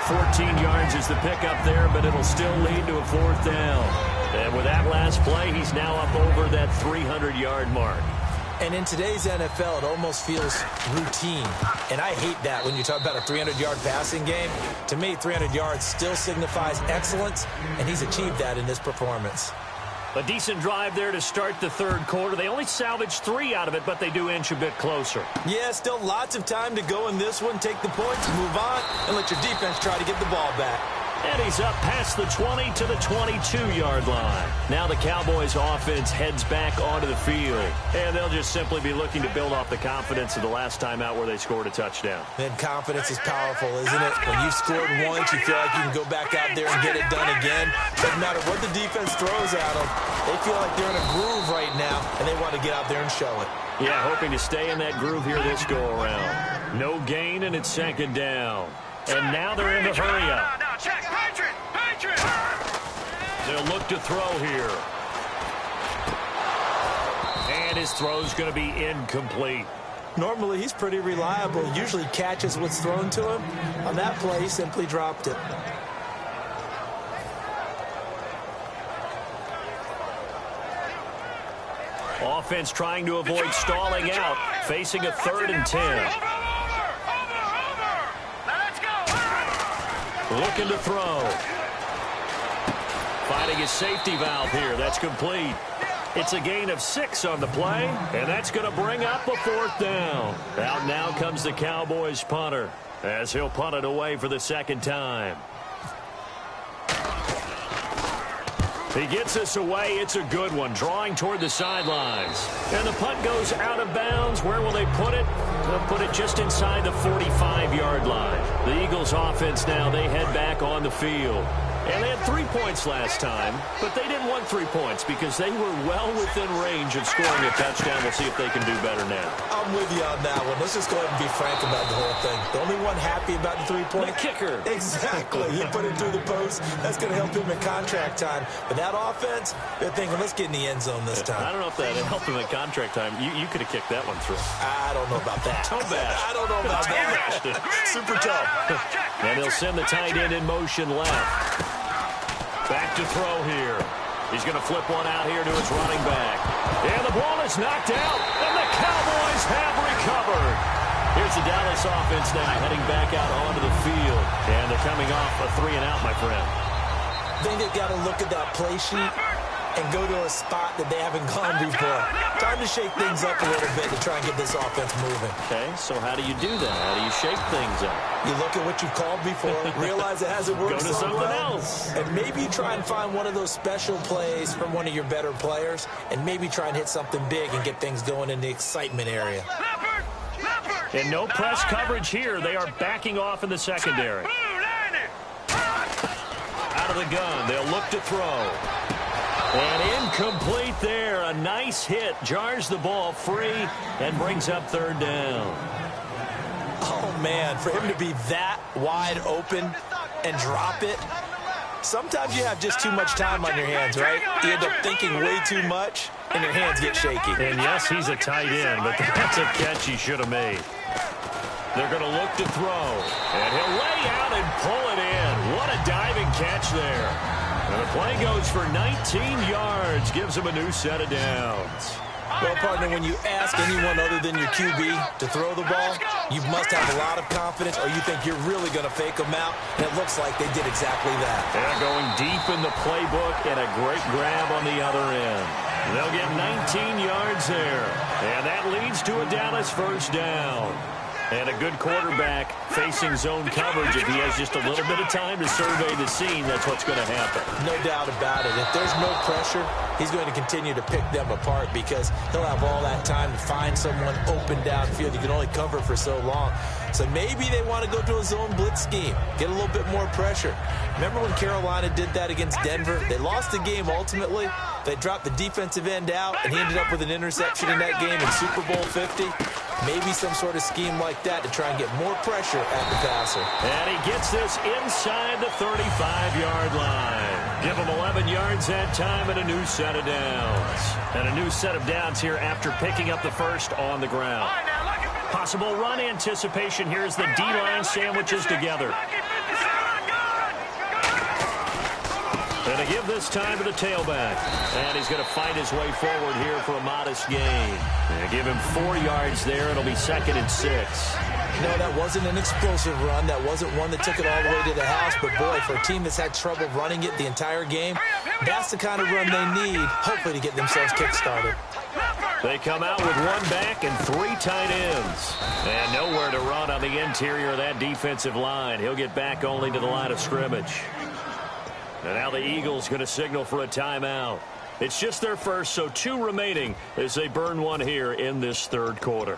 14 yards is the pickup there, but it'll still lead to a fourth down. And with that last play, he's now up over that 300-yard mark. And in today's NFL, it almost feels routine. And I hate that when you talk about a 300-yard passing game. To me, 300 yards still signifies excellence, and he's achieved that in this performance. A decent drive there to start the third quarter. They only salvaged 3 out of it, but they do inch a bit closer. Yeah, still lots of time to go in this one. Take the points, move on, and let your defense try to get the ball back. And he's up past the 20 to the 22-yard line. Now the Cowboys offense heads back onto the field. And they'll just simply be looking to build off the confidence of the last time out where they scored a touchdown. And confidence is powerful, isn't it? When you've scored once, you feel like you can go back out there and get it done again. Doesn't matter what the defense throws at them. They feel like they're in a groove right now, and they want to get out there and show it. Yeah, hoping to stay in that groove here this go-around. No gain, and it's second down. And now they're in the hurry-up. They'll look to throw here. And his throw's going to be incomplete. Normally, he's pretty reliable. Usually catches what's thrown to him. On that play, he simply dropped it. Offense trying to avoid stalling out, facing a 3rd and 10. Looking to throw. Finding his safety valve here. That's complete. It's a gain of 6 on the play, and that's going to bring up a 4th down. Out now comes the Cowboys punter, as he'll punt it away for the second time. He gets us away. It's a good one, drawing toward the sidelines. And the punt goes out of bounds. Where will they put it? They'll put it just inside the 45-yard line. The Eagles offense now, they head back on the field. And they had 3 points last time, but they didn't want 3 points because they were well within range of scoring a touchdown. We'll see if they can do better now. I'm with you on that one. Let's just go ahead and be frank about the whole thing. The only one happy about the 3-point? The kicker. Exactly. He put it through the post. That's going to help him in contract time. But that offense, they're thinking, let's get in the end zone this time. I don't know if that helped him in contract time. You could have kicked that one through. I don't know about that. Toe bash. I don't know about that. Super tough. And he'll send the tight end in motion left. Back to throw here. He's going to flip one out here to his running back. And the ball is knocked out, and the Cowboys have recovered. Here's the Dallas offense now heading back out onto the field. And they're coming off a 3-and-out, my friend. I think they've got to look at that play sheet and go to a spot that they haven't gone before. Time to shake things up a little bit to try and get this offense moving. Okay, so how do you do that? How do you shake things up? You look at what you've called before, realize it hasn't worked Go to so something well, else. and maybe you try and find one of those special plays from one of your better players, and maybe try and hit something big and get things going in the excitement area. And no press coverage here. They are backing off in the secondary. Out of the gun. They'll look to throw. And incomplete there. A nice hit. Jars the ball free and brings up third down. Oh, man, for him to be that wide open and drop it. Sometimes you have just too much time on your hands, right? You end up thinking way too much, and your hands get shaky. And, yes, he's a tight end, but that's a catch he should have made. They're going to look to throw. And he'll lay out and pull it in. What a diving catch there. And the play goes for 19 yards. Gives him a new set of downs. Well, partner, when you ask anyone other than your QB to throw the ball, you must have a lot of confidence or you think you're really going to fake them out, and it looks like they did exactly that. They're going deep in the playbook and a great grab on the other end. They'll get 19 yards there, and that leads to a Dallas first down. And a good quarterback facing zone coverage. If he has just a little bit of time to survey the scene, that's what's going to happen. No doubt about it. If there's no pressure, he's going to continue to pick them apart because he'll have all that time to find someone open downfield. You can only cover for so long. So maybe they want to go to a zone blitz scheme, get a little bit more pressure. Remember when Carolina did that against Denver? They lost the game ultimately. They dropped the defensive end out, and he ended up with an interception in that game in Super Bowl 50. Maybe some sort of scheme like that to try and get more pressure at the passer. And he gets this inside the 35-yard line. Give him 11 yards that time and a new set of downs. And a new set of downs here after picking up the first on the ground. Possible run anticipation here as the D-line sandwiches together. And to give this time to the tailback. And he's going to fight his way forward here for a modest gain. And give him 4 yards there. It'll be 2nd and 6. No, that wasn't an explosive run. That wasn't one that took it all the way to the house. But, boy, for a team that's had trouble running it the entire game, that's the kind of run they need, hopefully, to get themselves kick-started. They come out with 1 back and 3 tight ends. And nowhere to run on the interior of that defensive line. He'll get back only to the line of scrimmage. And now the Eagles going to signal for a timeout. It's just their first, so 2 remaining as they burn one here in this third quarter.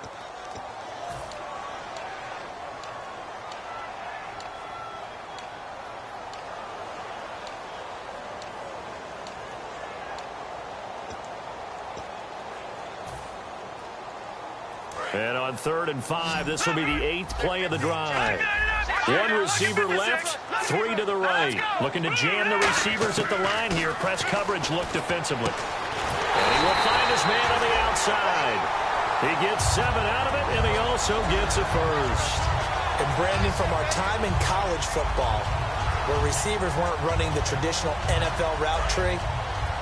And on 3rd and 5, this will be the 8th play of the drive. 1 receiver left, 3 to the right. Looking to jam the receivers at the line here. Press coverage look defensively. And he will find his man on the outside. He gets 7 out of it, and he also gets a first. And, Brandon, from our time in college football, where receivers weren't running the traditional NFL route tree,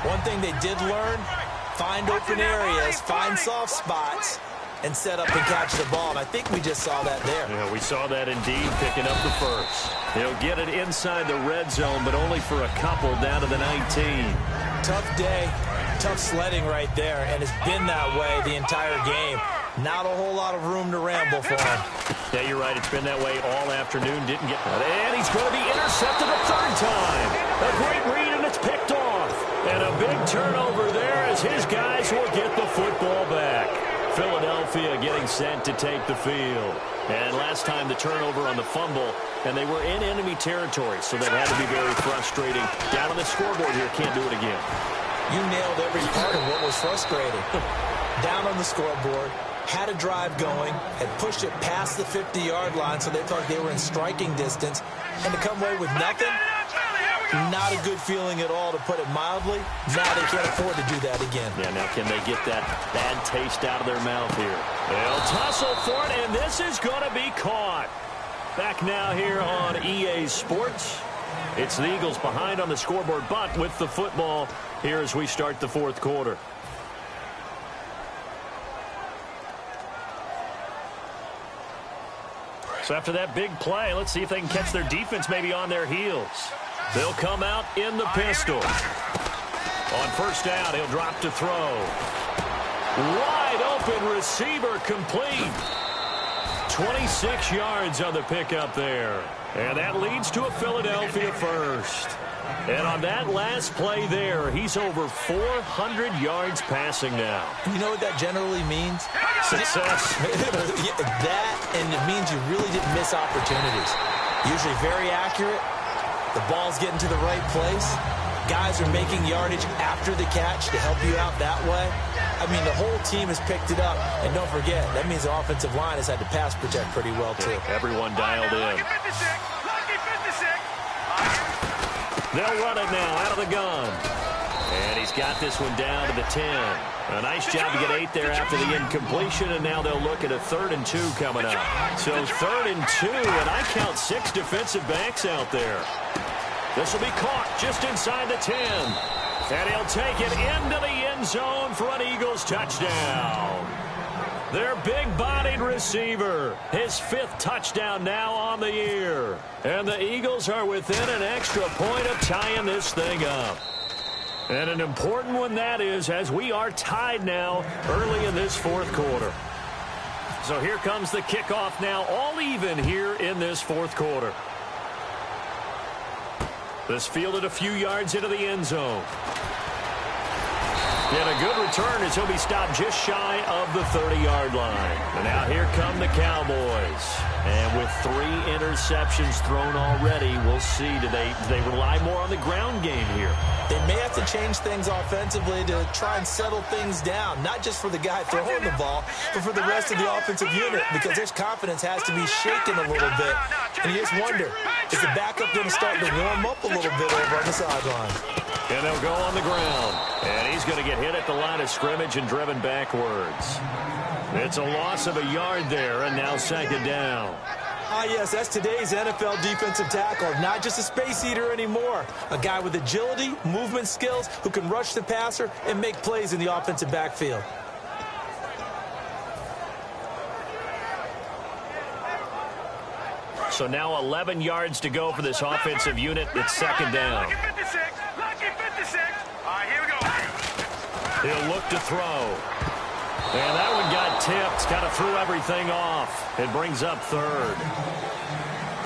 one thing they did learn, find open areas, find soft spots, and set up and catch the ball. And I think we just saw that there. Yeah, we saw that indeed, picking up the first. He'll get it inside the red zone, but only for a couple down to the 19. Tough day, tough sledding right there, and it's been that way the entire game. Not a whole lot of room to ramble for him. Yeah, you're right. It's been that way all afternoon. Didn't get that. And he's going to be intercepted a 3rd time. A great read, and it's picked off. And a big turnover there as his guys will get the football back. Philadelphia getting sent to take the field. And last time the turnover on the fumble, and they were in enemy territory, so that had to be very frustrating. Down on the scoreboard here, can't do it again. You nailed every part of what was frustrating. Down on the scoreboard, had a drive going, had pushed it past the 50-yard line, so they thought they were in striking distance, and to come away with nothing, not a good feeling at all, to put it mildly. Now they can't afford to do that again. Yeah, now can they get that bad taste out of their mouth here? They'll tussle for it, and this is going to be caught. Back now here on EA Sports. It's the Eagles behind on the scoreboard, but with the football here as we start the 4th quarter. So after that big play, let's see if they can catch their defense maybe on their heels. They'll come out in the pistol. On first down, he'll drop to throw. Wide open receiver complete. 26 yards on the pickup there. And that leads to a Philadelphia first. And on that last play there, he's over 400 yards passing now. You know what that generally means? Success. That, and it means you really didn't miss opportunities. Usually very accurate. The ball's getting to the right place. Guys are making yardage after the catch to help you out that way. I mean, the whole team has picked it up. And don't forget, that means the offensive line has had to pass protect pretty well, too. Everyone dialed in. They'll run it now out of the gun. And he's got this one down to the 10. A nice job to get 8 there after the incompletion, and now they'll look at a 3rd and 2 coming up. So 3rd and 2, and I count 6 defensive backs out there. This will be caught just inside the 10. And he'll take it into the end zone for an Eagles touchdown. Their big-bodied receiver, his 5th touchdown now on the year. And the Eagles are within an extra point of tying this thing up. And an important one that is, as we are tied now early in this 4th quarter. So here comes the kickoff now, all even here in this 4th quarter. This fielded a few yards into the end zone. And a good return as he'll be stopped just shy of the 30-yard line. And now here come the Cowboys. And with 3 interceptions thrown already, we'll see. Do they rely more on the ground game here? They may have to change things offensively to try and settle things down, not just for the guy throwing the ball, but for the rest of the offensive unit, because their confidence has to be shaken a little bit. And you just wonder, is the backup going to start to warm up a little bit over on the sideline? And they'll go on the ground. And he's going to get hit at the line of scrimmage and driven backwards. It's a loss of a yard there, and now 2nd down. Ah, yes, that's today's NFL defensive tackle. Not just a space eater anymore. A guy with agility, movement skills, who can rush the passer and make plays in the offensive backfield. So now 11 yards to go for this offensive unit. It's 2nd down. He'll look to throw. And that one got tipped. Kind of threw everything off. It brings up 3rd.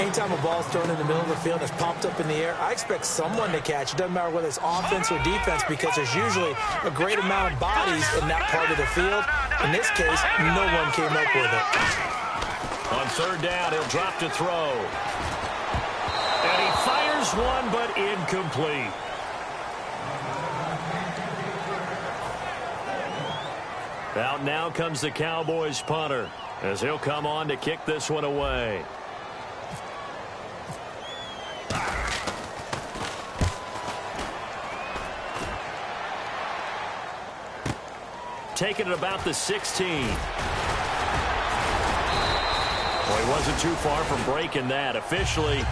Anytime a ball's thrown in the middle of the field and it's popped up in the air, I expect someone to catch. It doesn't matter whether it's offense or defense, because there's usually a great amount of bodies in that part of the field. In this case, no one came up with it. On 3rd down, he'll drop to throw. And he fires one, but incomplete. Out now comes the Cowboys punter, as he'll come on to kick this one away. Taking it about the 16. Well, he wasn't too far from breaking that. Officially,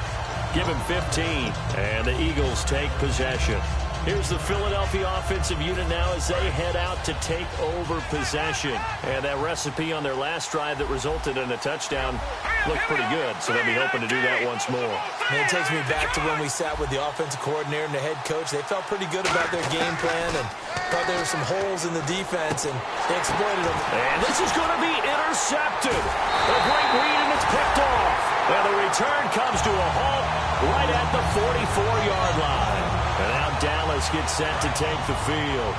give him 15, and the Eagles take possession. Here's the Philadelphia offensive unit now as they head out to take over possession. And that recipe on their last drive that resulted in a touchdown looked pretty good, so they'll be hoping to do that once more. And it takes me back to when we sat with the offensive coordinator and the head coach. They felt pretty good about their game plan and thought there were some holes in the defense, and they exploited them. And this is going to be intercepted. A great read, and it's picked off. And the return comes to a halt right at the 44-yard line. And now Dallas gets set to take the field.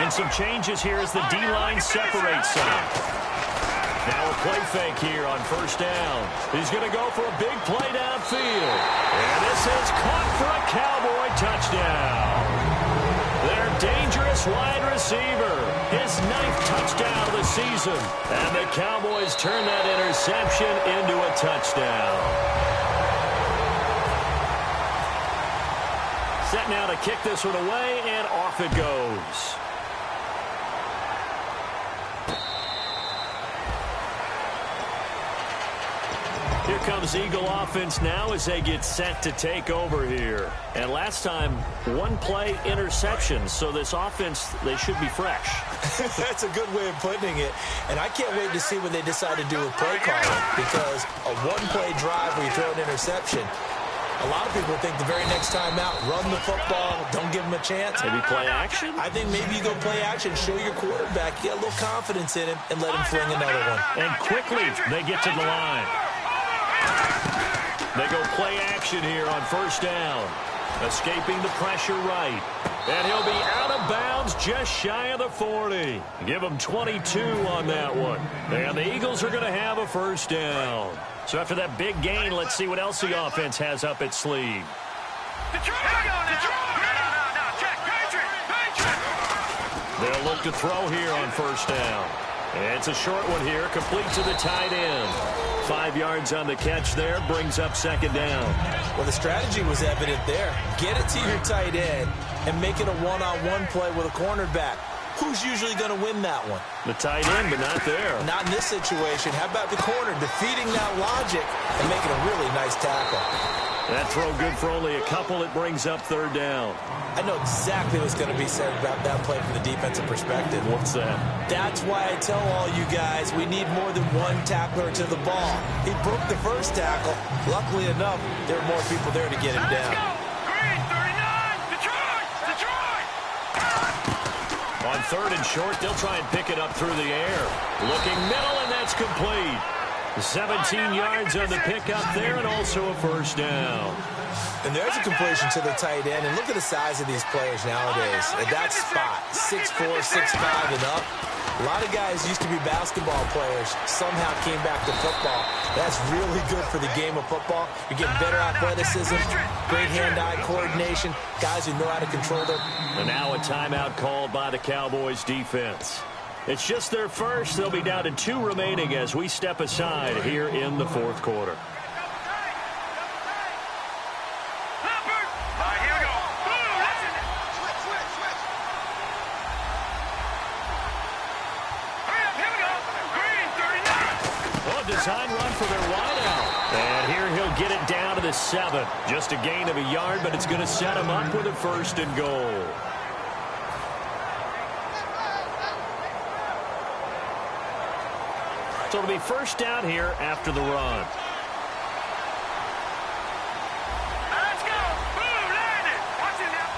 And some changes here as the D-line separates some. Now a play fake here on 1st down. He's going to go for a big play downfield. And this is caught for a Cowboy touchdown. Their dangerous wide receiver. His 9th touchdown of the season. And the Cowboys turn that interception into a touchdown. Set now to kick this one away, and off it goes. Here comes Eagle offense now as they get set to take over here. And last time, one play interception. So this offense, they should be fresh. That's a good way of putting it. And I can't wait to see what they decide to do with play calling, because a one-play drive where you throw an interception, a lot of people think the very next time out, run the football, don't give them a chance. Maybe play action? I think maybe you go play action, show your quarterback, you get a little confidence in him, and let him fling another one. And quickly, they get to the line. They go play action here on first down. Escaping the pressure right. And he'll be out of bounds just shy of the 40. Give him 22 on that one. And the Eagles are going to have a first down. So after that big gain, let's see what else the offense has up its sleeve. They'll look to throw here on first down. And it's a short one here, complete to the tight end. 5 yards on the catch there, brings up second down. Well, the strategy was evident there. Get it to your tight end and make it a one-on-one play with a cornerback. Who's usually going to win that one? The tight end, but not there. Not in this situation. How about the corner defeating that logic and making a really nice tackle? That throw good for only a couple. It brings up third down. I know exactly what's going to be said about that play from the defensive perspective. What's that? That's why I tell all you guys we need more than one tackler to the ball. He broke the first tackle. Luckily enough, there were more people there to get him down. Green, 39, Detroit! On third and short, they'll try and pick it up through the air. Looking middle, and that's complete. 17 yards on the pickup there, and also a first down. And there's a completion to the tight end. And look at the size of these players nowadays. At that spot, 6'4", 6'5", and up. A lot of guys used to be basketball players, somehow came back to football. That's really good for the game of football. You're getting better athleticism, great hand-eye coordination, guys who know how to control their... And now a timeout called by the Cowboys defense. It's just their first. They'll be down to 2 remaining as we step aside here in the fourth quarter. Design run for their wideout. And here he'll get it down to the 7. Just a gain of a yard, but it's going to set him up with a first and goal. So it'll be first down here after the run. Let's go. Boom, landed. Watch it now.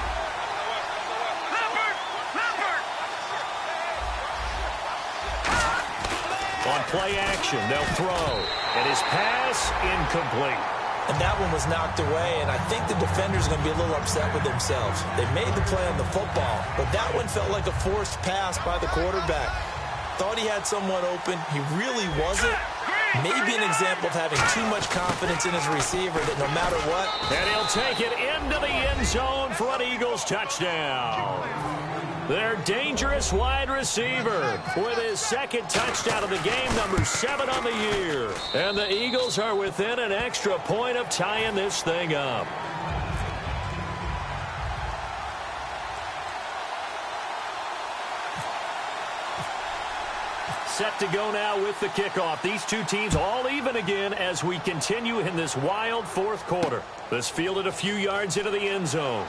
On play action, they'll throw. And his pass incomplete. And that one was knocked away, and I think the defenders are going to be a little upset with themselves. They made the play on the football, but that one felt like a forced pass by the quarterback. Thought he had someone open. He really wasn't. Maybe an example of having too much confidence in his receiver that no matter what. And he'll take it into the end zone for an Eagles touchdown. Their dangerous wide receiver with his second touchdown of the game, number 7 on the year. And the Eagles are within an extra point of tying this thing up. Set to go now with the kickoff. These two teams all even again as we continue in this wild fourth quarter. This fielded a few yards into the end zone.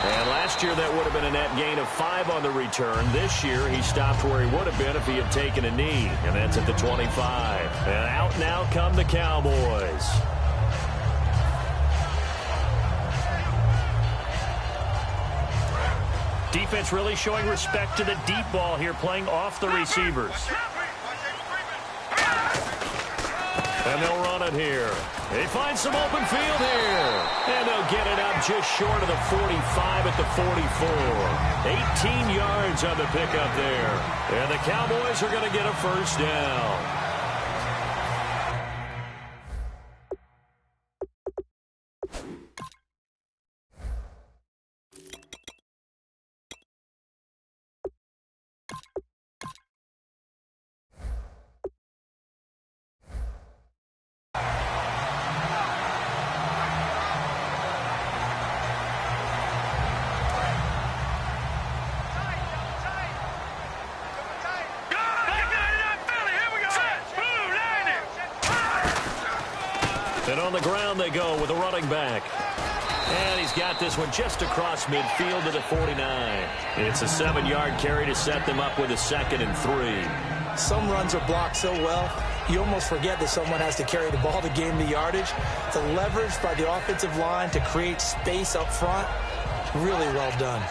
And last year that would have been a net gain of 5 on the return. This year he stopped where he would have been if he had taken a knee. And that's at the 25. And out now come the Cowboys. Defense really showing respect to the deep ball here, playing off the receivers. And they'll run it here. They find some open field here. And they'll get it up just short of the 45 at the 44. 18 yards on the pickup there. And the Cowboys are going to get a first down. And on the ground they go with a running back. And he's got this one just across midfield to the 49. It's a 7-yard carry to set them up with a 2nd and 3. Some runs are blocked so well, you almost forget that someone has to carry the ball to gain the yardage. The leverage by the offensive line to create space up front, really well done.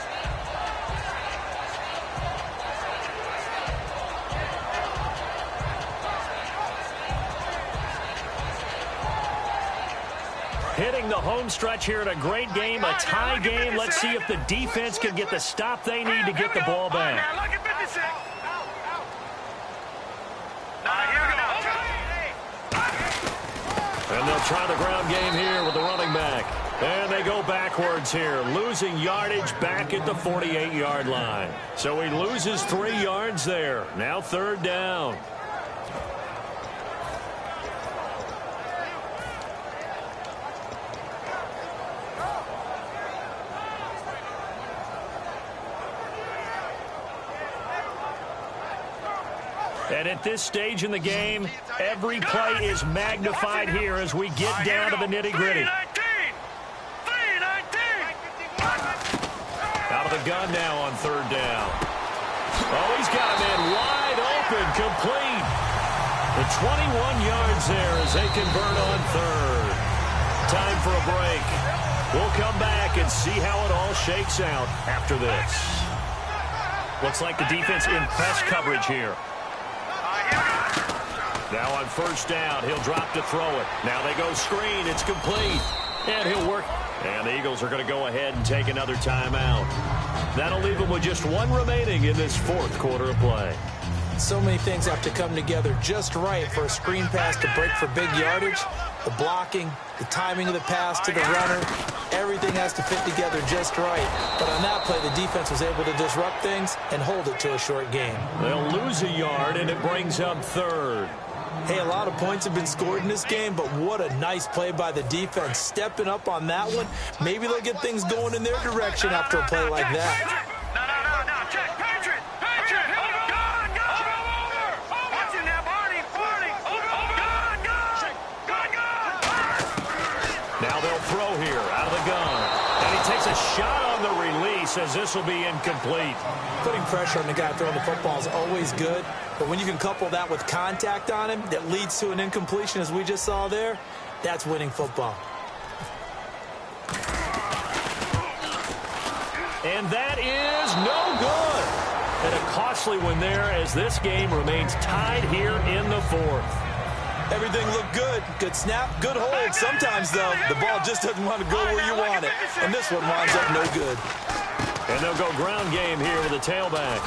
Hitting the home stretch here in a great game, a tie game. Let's see if the defense can get the stop they need to get the ball back. And they'll try the ground game here with the running back. And they go backwards here, losing yardage back at the 48-yard line. So he loses 3 yards there. Now 3rd down. And at this stage in the game, every play is magnified here as we get down to the nitty-gritty. Out of the gun now on 3rd down. Oh, he's got him in wide open, complete. The 21 yards there as they convert on 3rd. Time for a break. We'll come back and see how it all shakes out after this. Looks like the defense in press coverage here. Now on 1st down, he'll drop to throw it. Now they go screen. It's complete. And he'll work. And the Eagles are going to go ahead and take another timeout. That'll leave them with just 1 remaining in this 4th quarter of play. So many things have to come together just right for a screen pass to break for big yardage. The blocking, the timing of the pass to the runner, everything has to fit together just right. But on that play, the defense was able to disrupt things and hold it to a short gain. They'll lose a yard, and it brings up 3rd. Hey, a lot of points have been scored in this game, but what a nice play by the defense. Stepping up on that one, maybe they'll get things going in their direction after a play like that. Now they'll throw here out of the gun. And he takes a shot on the release as this will be incomplete. Putting pressure on the guy throwing the football is always good, but when you can couple that with contact on him that leads to an incompletion as we just saw there, that's winning football. And that is no good. And a costly one there as this game remains tied here in the 4th. Everything looked good. Good snap, good hold. Sometimes, though, the ball just doesn't want to go where you want it. And this one winds up no good. And they'll go ground game here with a tailback.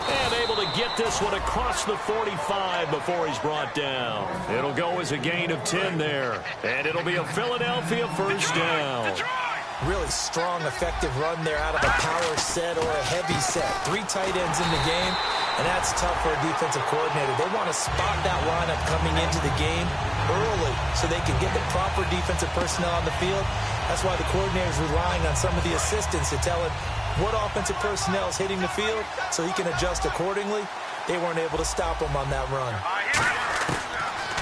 And able to get this one across the 45 before he's brought down. It'll go as a gain of 10 there. And it'll be a Philadelphia 1st down. Really strong, effective run there out of a power set or a heavy set. 3 tight ends in the game, and that's tough for a defensive coordinator. They want to spot that lineup coming into the game early so they can get the proper defensive personnel on the field. That's why the coordinator is relying on some of the assistants to tell him what offensive personnel is hitting the field so he can adjust accordingly. They weren't able to stop him on that run.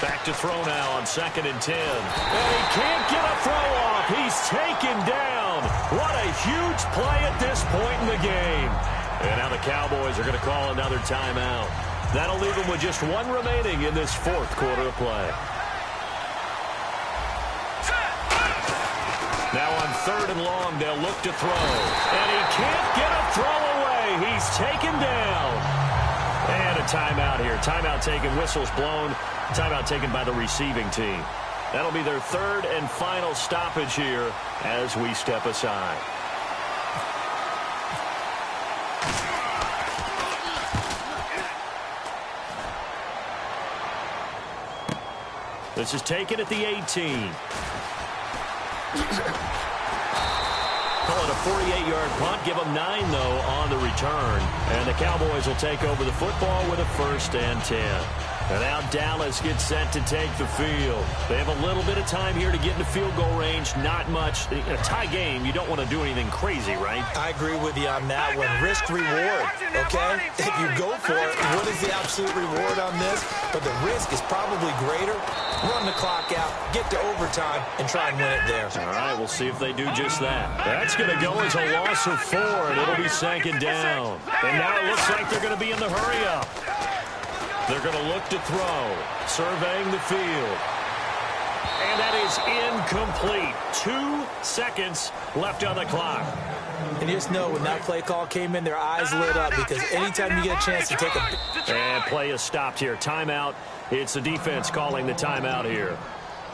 Back to throw now on 2nd and 10. And he can't get a throw off. He's taken down. What a huge play at this point in the game. And now the Cowboys are going to call another timeout. That'll leave them with just 1 remaining in this 4th quarter of play. Now on 3rd and long, they'll look to throw. And he can't get a throw away. He's taken down. And a timeout here. Timeout taken, whistles blown. Timeout taken by the receiving team. That'll be their 3rd and final stoppage here as we step aside. This is taken at the 18. Calling on a 48-yard punt. Give them 9, though, on the return. And the Cowboys will take over the football with a 1st and 10. And now Dallas gets set to take the field. They have a little bit of time here to get into field goal range. Not much. In a tie game, you don't want to do anything crazy, right? I agree with you on that one. Risk-reward, okay? If you go for it, what is the absolute reward on this? But the risk is probably greater. Run the clock out, get to overtime, and try and win it there. All right, we'll see if they do just that. That's going to go as a loss of 4, and it'll be 2nd down. And now it looks like they're going to be in the hurry-up. They're going to look to throw, surveying the field. And that is incomplete. 2 seconds left on the clock. And you just know when that play call came in, their eyes lit up because anytime you get a chance to take a... And play is stopped here. Timeout. It's the defense calling the timeout here.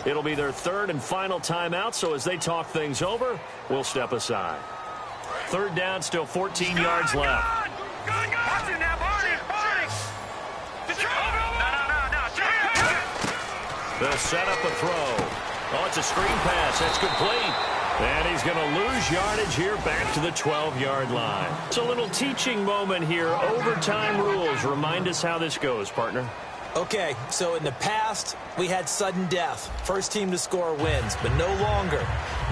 It'll be their 3rd and final timeout, so as they talk things over, we'll step aside. 3rd down, still 14 yards left. They'll set up a throw. Oh, it's a screen pass. That's complete. And he's going to lose yardage here back to the 12-yard line. It's a little teaching moment here. Overtime rules. Remind us how this goes, partner. Okay, so in the past, we had sudden death. First team to score wins, but no longer.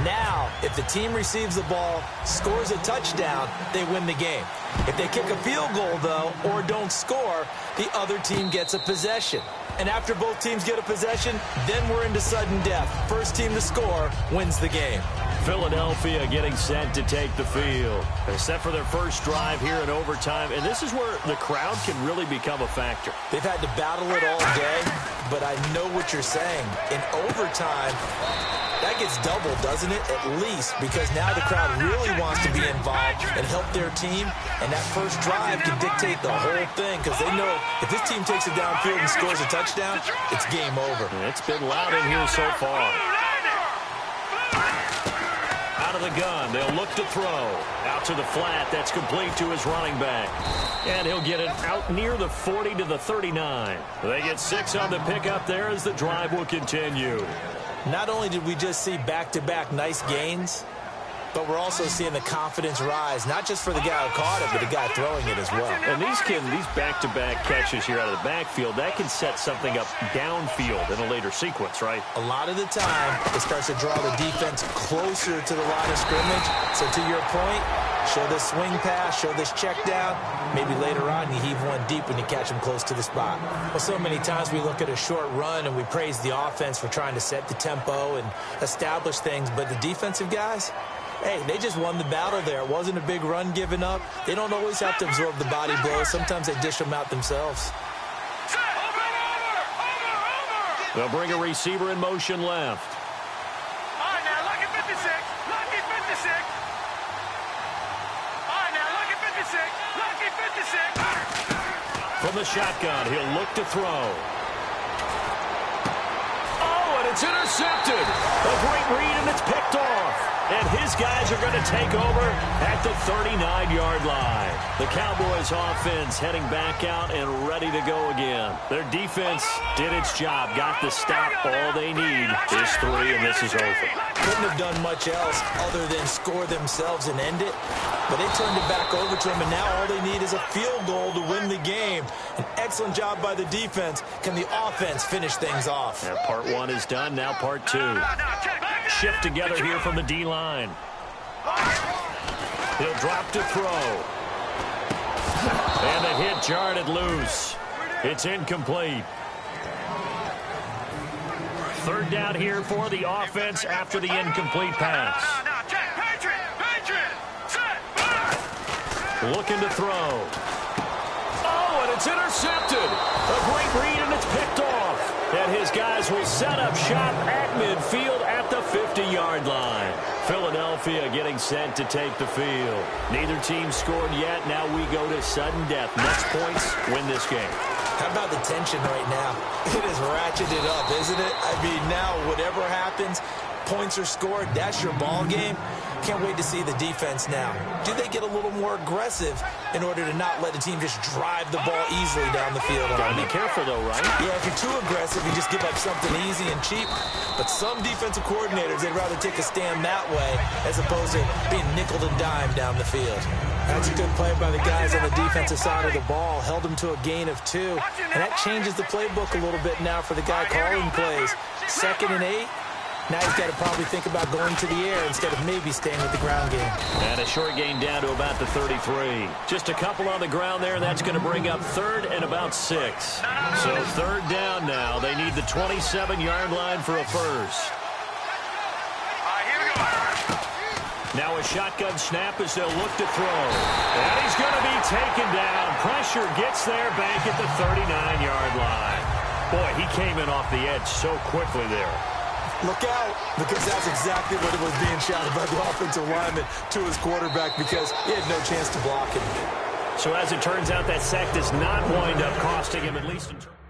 Now, if the team receives the ball, scores a touchdown, they win the game. If they kick a field goal, though, or don't score, the other team gets a possession. And after both teams get a possession, then we're into sudden death. First team to score wins the game. Philadelphia getting set to take the field. They're set for their first drive here in overtime, and this is where the crowd can really become a factor. They've had to battle it all day, but I know what you're saying. In overtime, that gets doubled, doesn't it? At least, because now the crowd really wants to be involved and help their team, and that first drive can dictate the whole thing because they know if this team takes it downfield and scores a touchdown, it's game over. It's been loud in here so far. Out of the gun, they'll look to throw. Out to the flat, that's complete to his running back. And he'll get it out near the 40 to the 39. They get 6 on the pickup there as the drive will continue. Not only did we just see back-to-back nice gains, but we're also seeing the confidence rise, not just for the guy who caught it, but the guy throwing it as well. And these back-to-back catches here out of the backfield, that can set something up downfield in a later sequence, right? A lot of the time, it starts to draw the defense closer to the line of scrimmage. So to your point, show this swing pass, show this check down. Maybe later on you heave one deep when you catch them close to the spot. Well, so many times we look at a short run and we praise the offense for trying to set the tempo and establish things, but the defensive guys, hey, they just won the battle there. It wasn't a big run given up. They don't always have to absorb the body blows. Sometimes they dish them out themselves. They'll bring a receiver in motion left. All right, now look at 56. Look at 56. All right, now look at 56. Look at 56. From the shotgun, he'll look to throw. Oh, and it's intercepted. A great read, and it's picked off. And his guys are going to take over at the 39-yard line. The Cowboys offense heading back out and ready to go again. Their defense did its job, got the stop. All they need is 3, and this is over. Couldn't have done much else other than score themselves and end it. But they turned it back over to them, and now all they need is a field goal to win the game. An excellent job by the defense. Can the offense finish things off? And part 1 is done, now part 2. Shift together here from the D-line. He'll drop to throw. And the hit jarred it loose. It's incomplete. 3rd down here for the offense after the incomplete pass. Looking to throw. Oh, and it's intercepted. A great read, and it's picked off. And his guys will set up shop at midfield at the 50-yard line. Philadelphia getting set to take the field. Neither team scored yet. Now we go to sudden death. Next points win this game. How about the tension right now? It is ratcheted up, isn't it? I mean, now whatever happens, points are scored, that's your ball game. Can't wait to see the defense now. Do they get a little more aggressive in order to not let the team just drive the ball easily down the field. Gotta be careful, though, right? Yeah, if you're too aggressive, you just give up something easy and cheap. But some defensive coordinators, they'd rather take a stand that way as opposed to being nickeled and dimed down the field. That's a good play by the guys on the defensive side of the ball. Held them to a gain of 2. And that changes the playbook a little bit now for the guy calling plays. 2nd and 8. Now he's got to probably think about going to the air instead of maybe staying with the ground game. And a short gain down to about the 33. Just a couple on the ground there, and that's going to bring up 3rd and about 6. So 3rd down now. They need the 27-yard line for a first. Now a shotgun snap as they'll look to throw. And he's going to be taken down. Pressure gets there back at the 39-yard line. Boy, he came in off the edge so quickly there. Look out, because that's exactly what was being shouted by the offensive lineman to his quarterback because he had no chance to block him. So as it turns out, that sack does not wind up costing him, at least in terms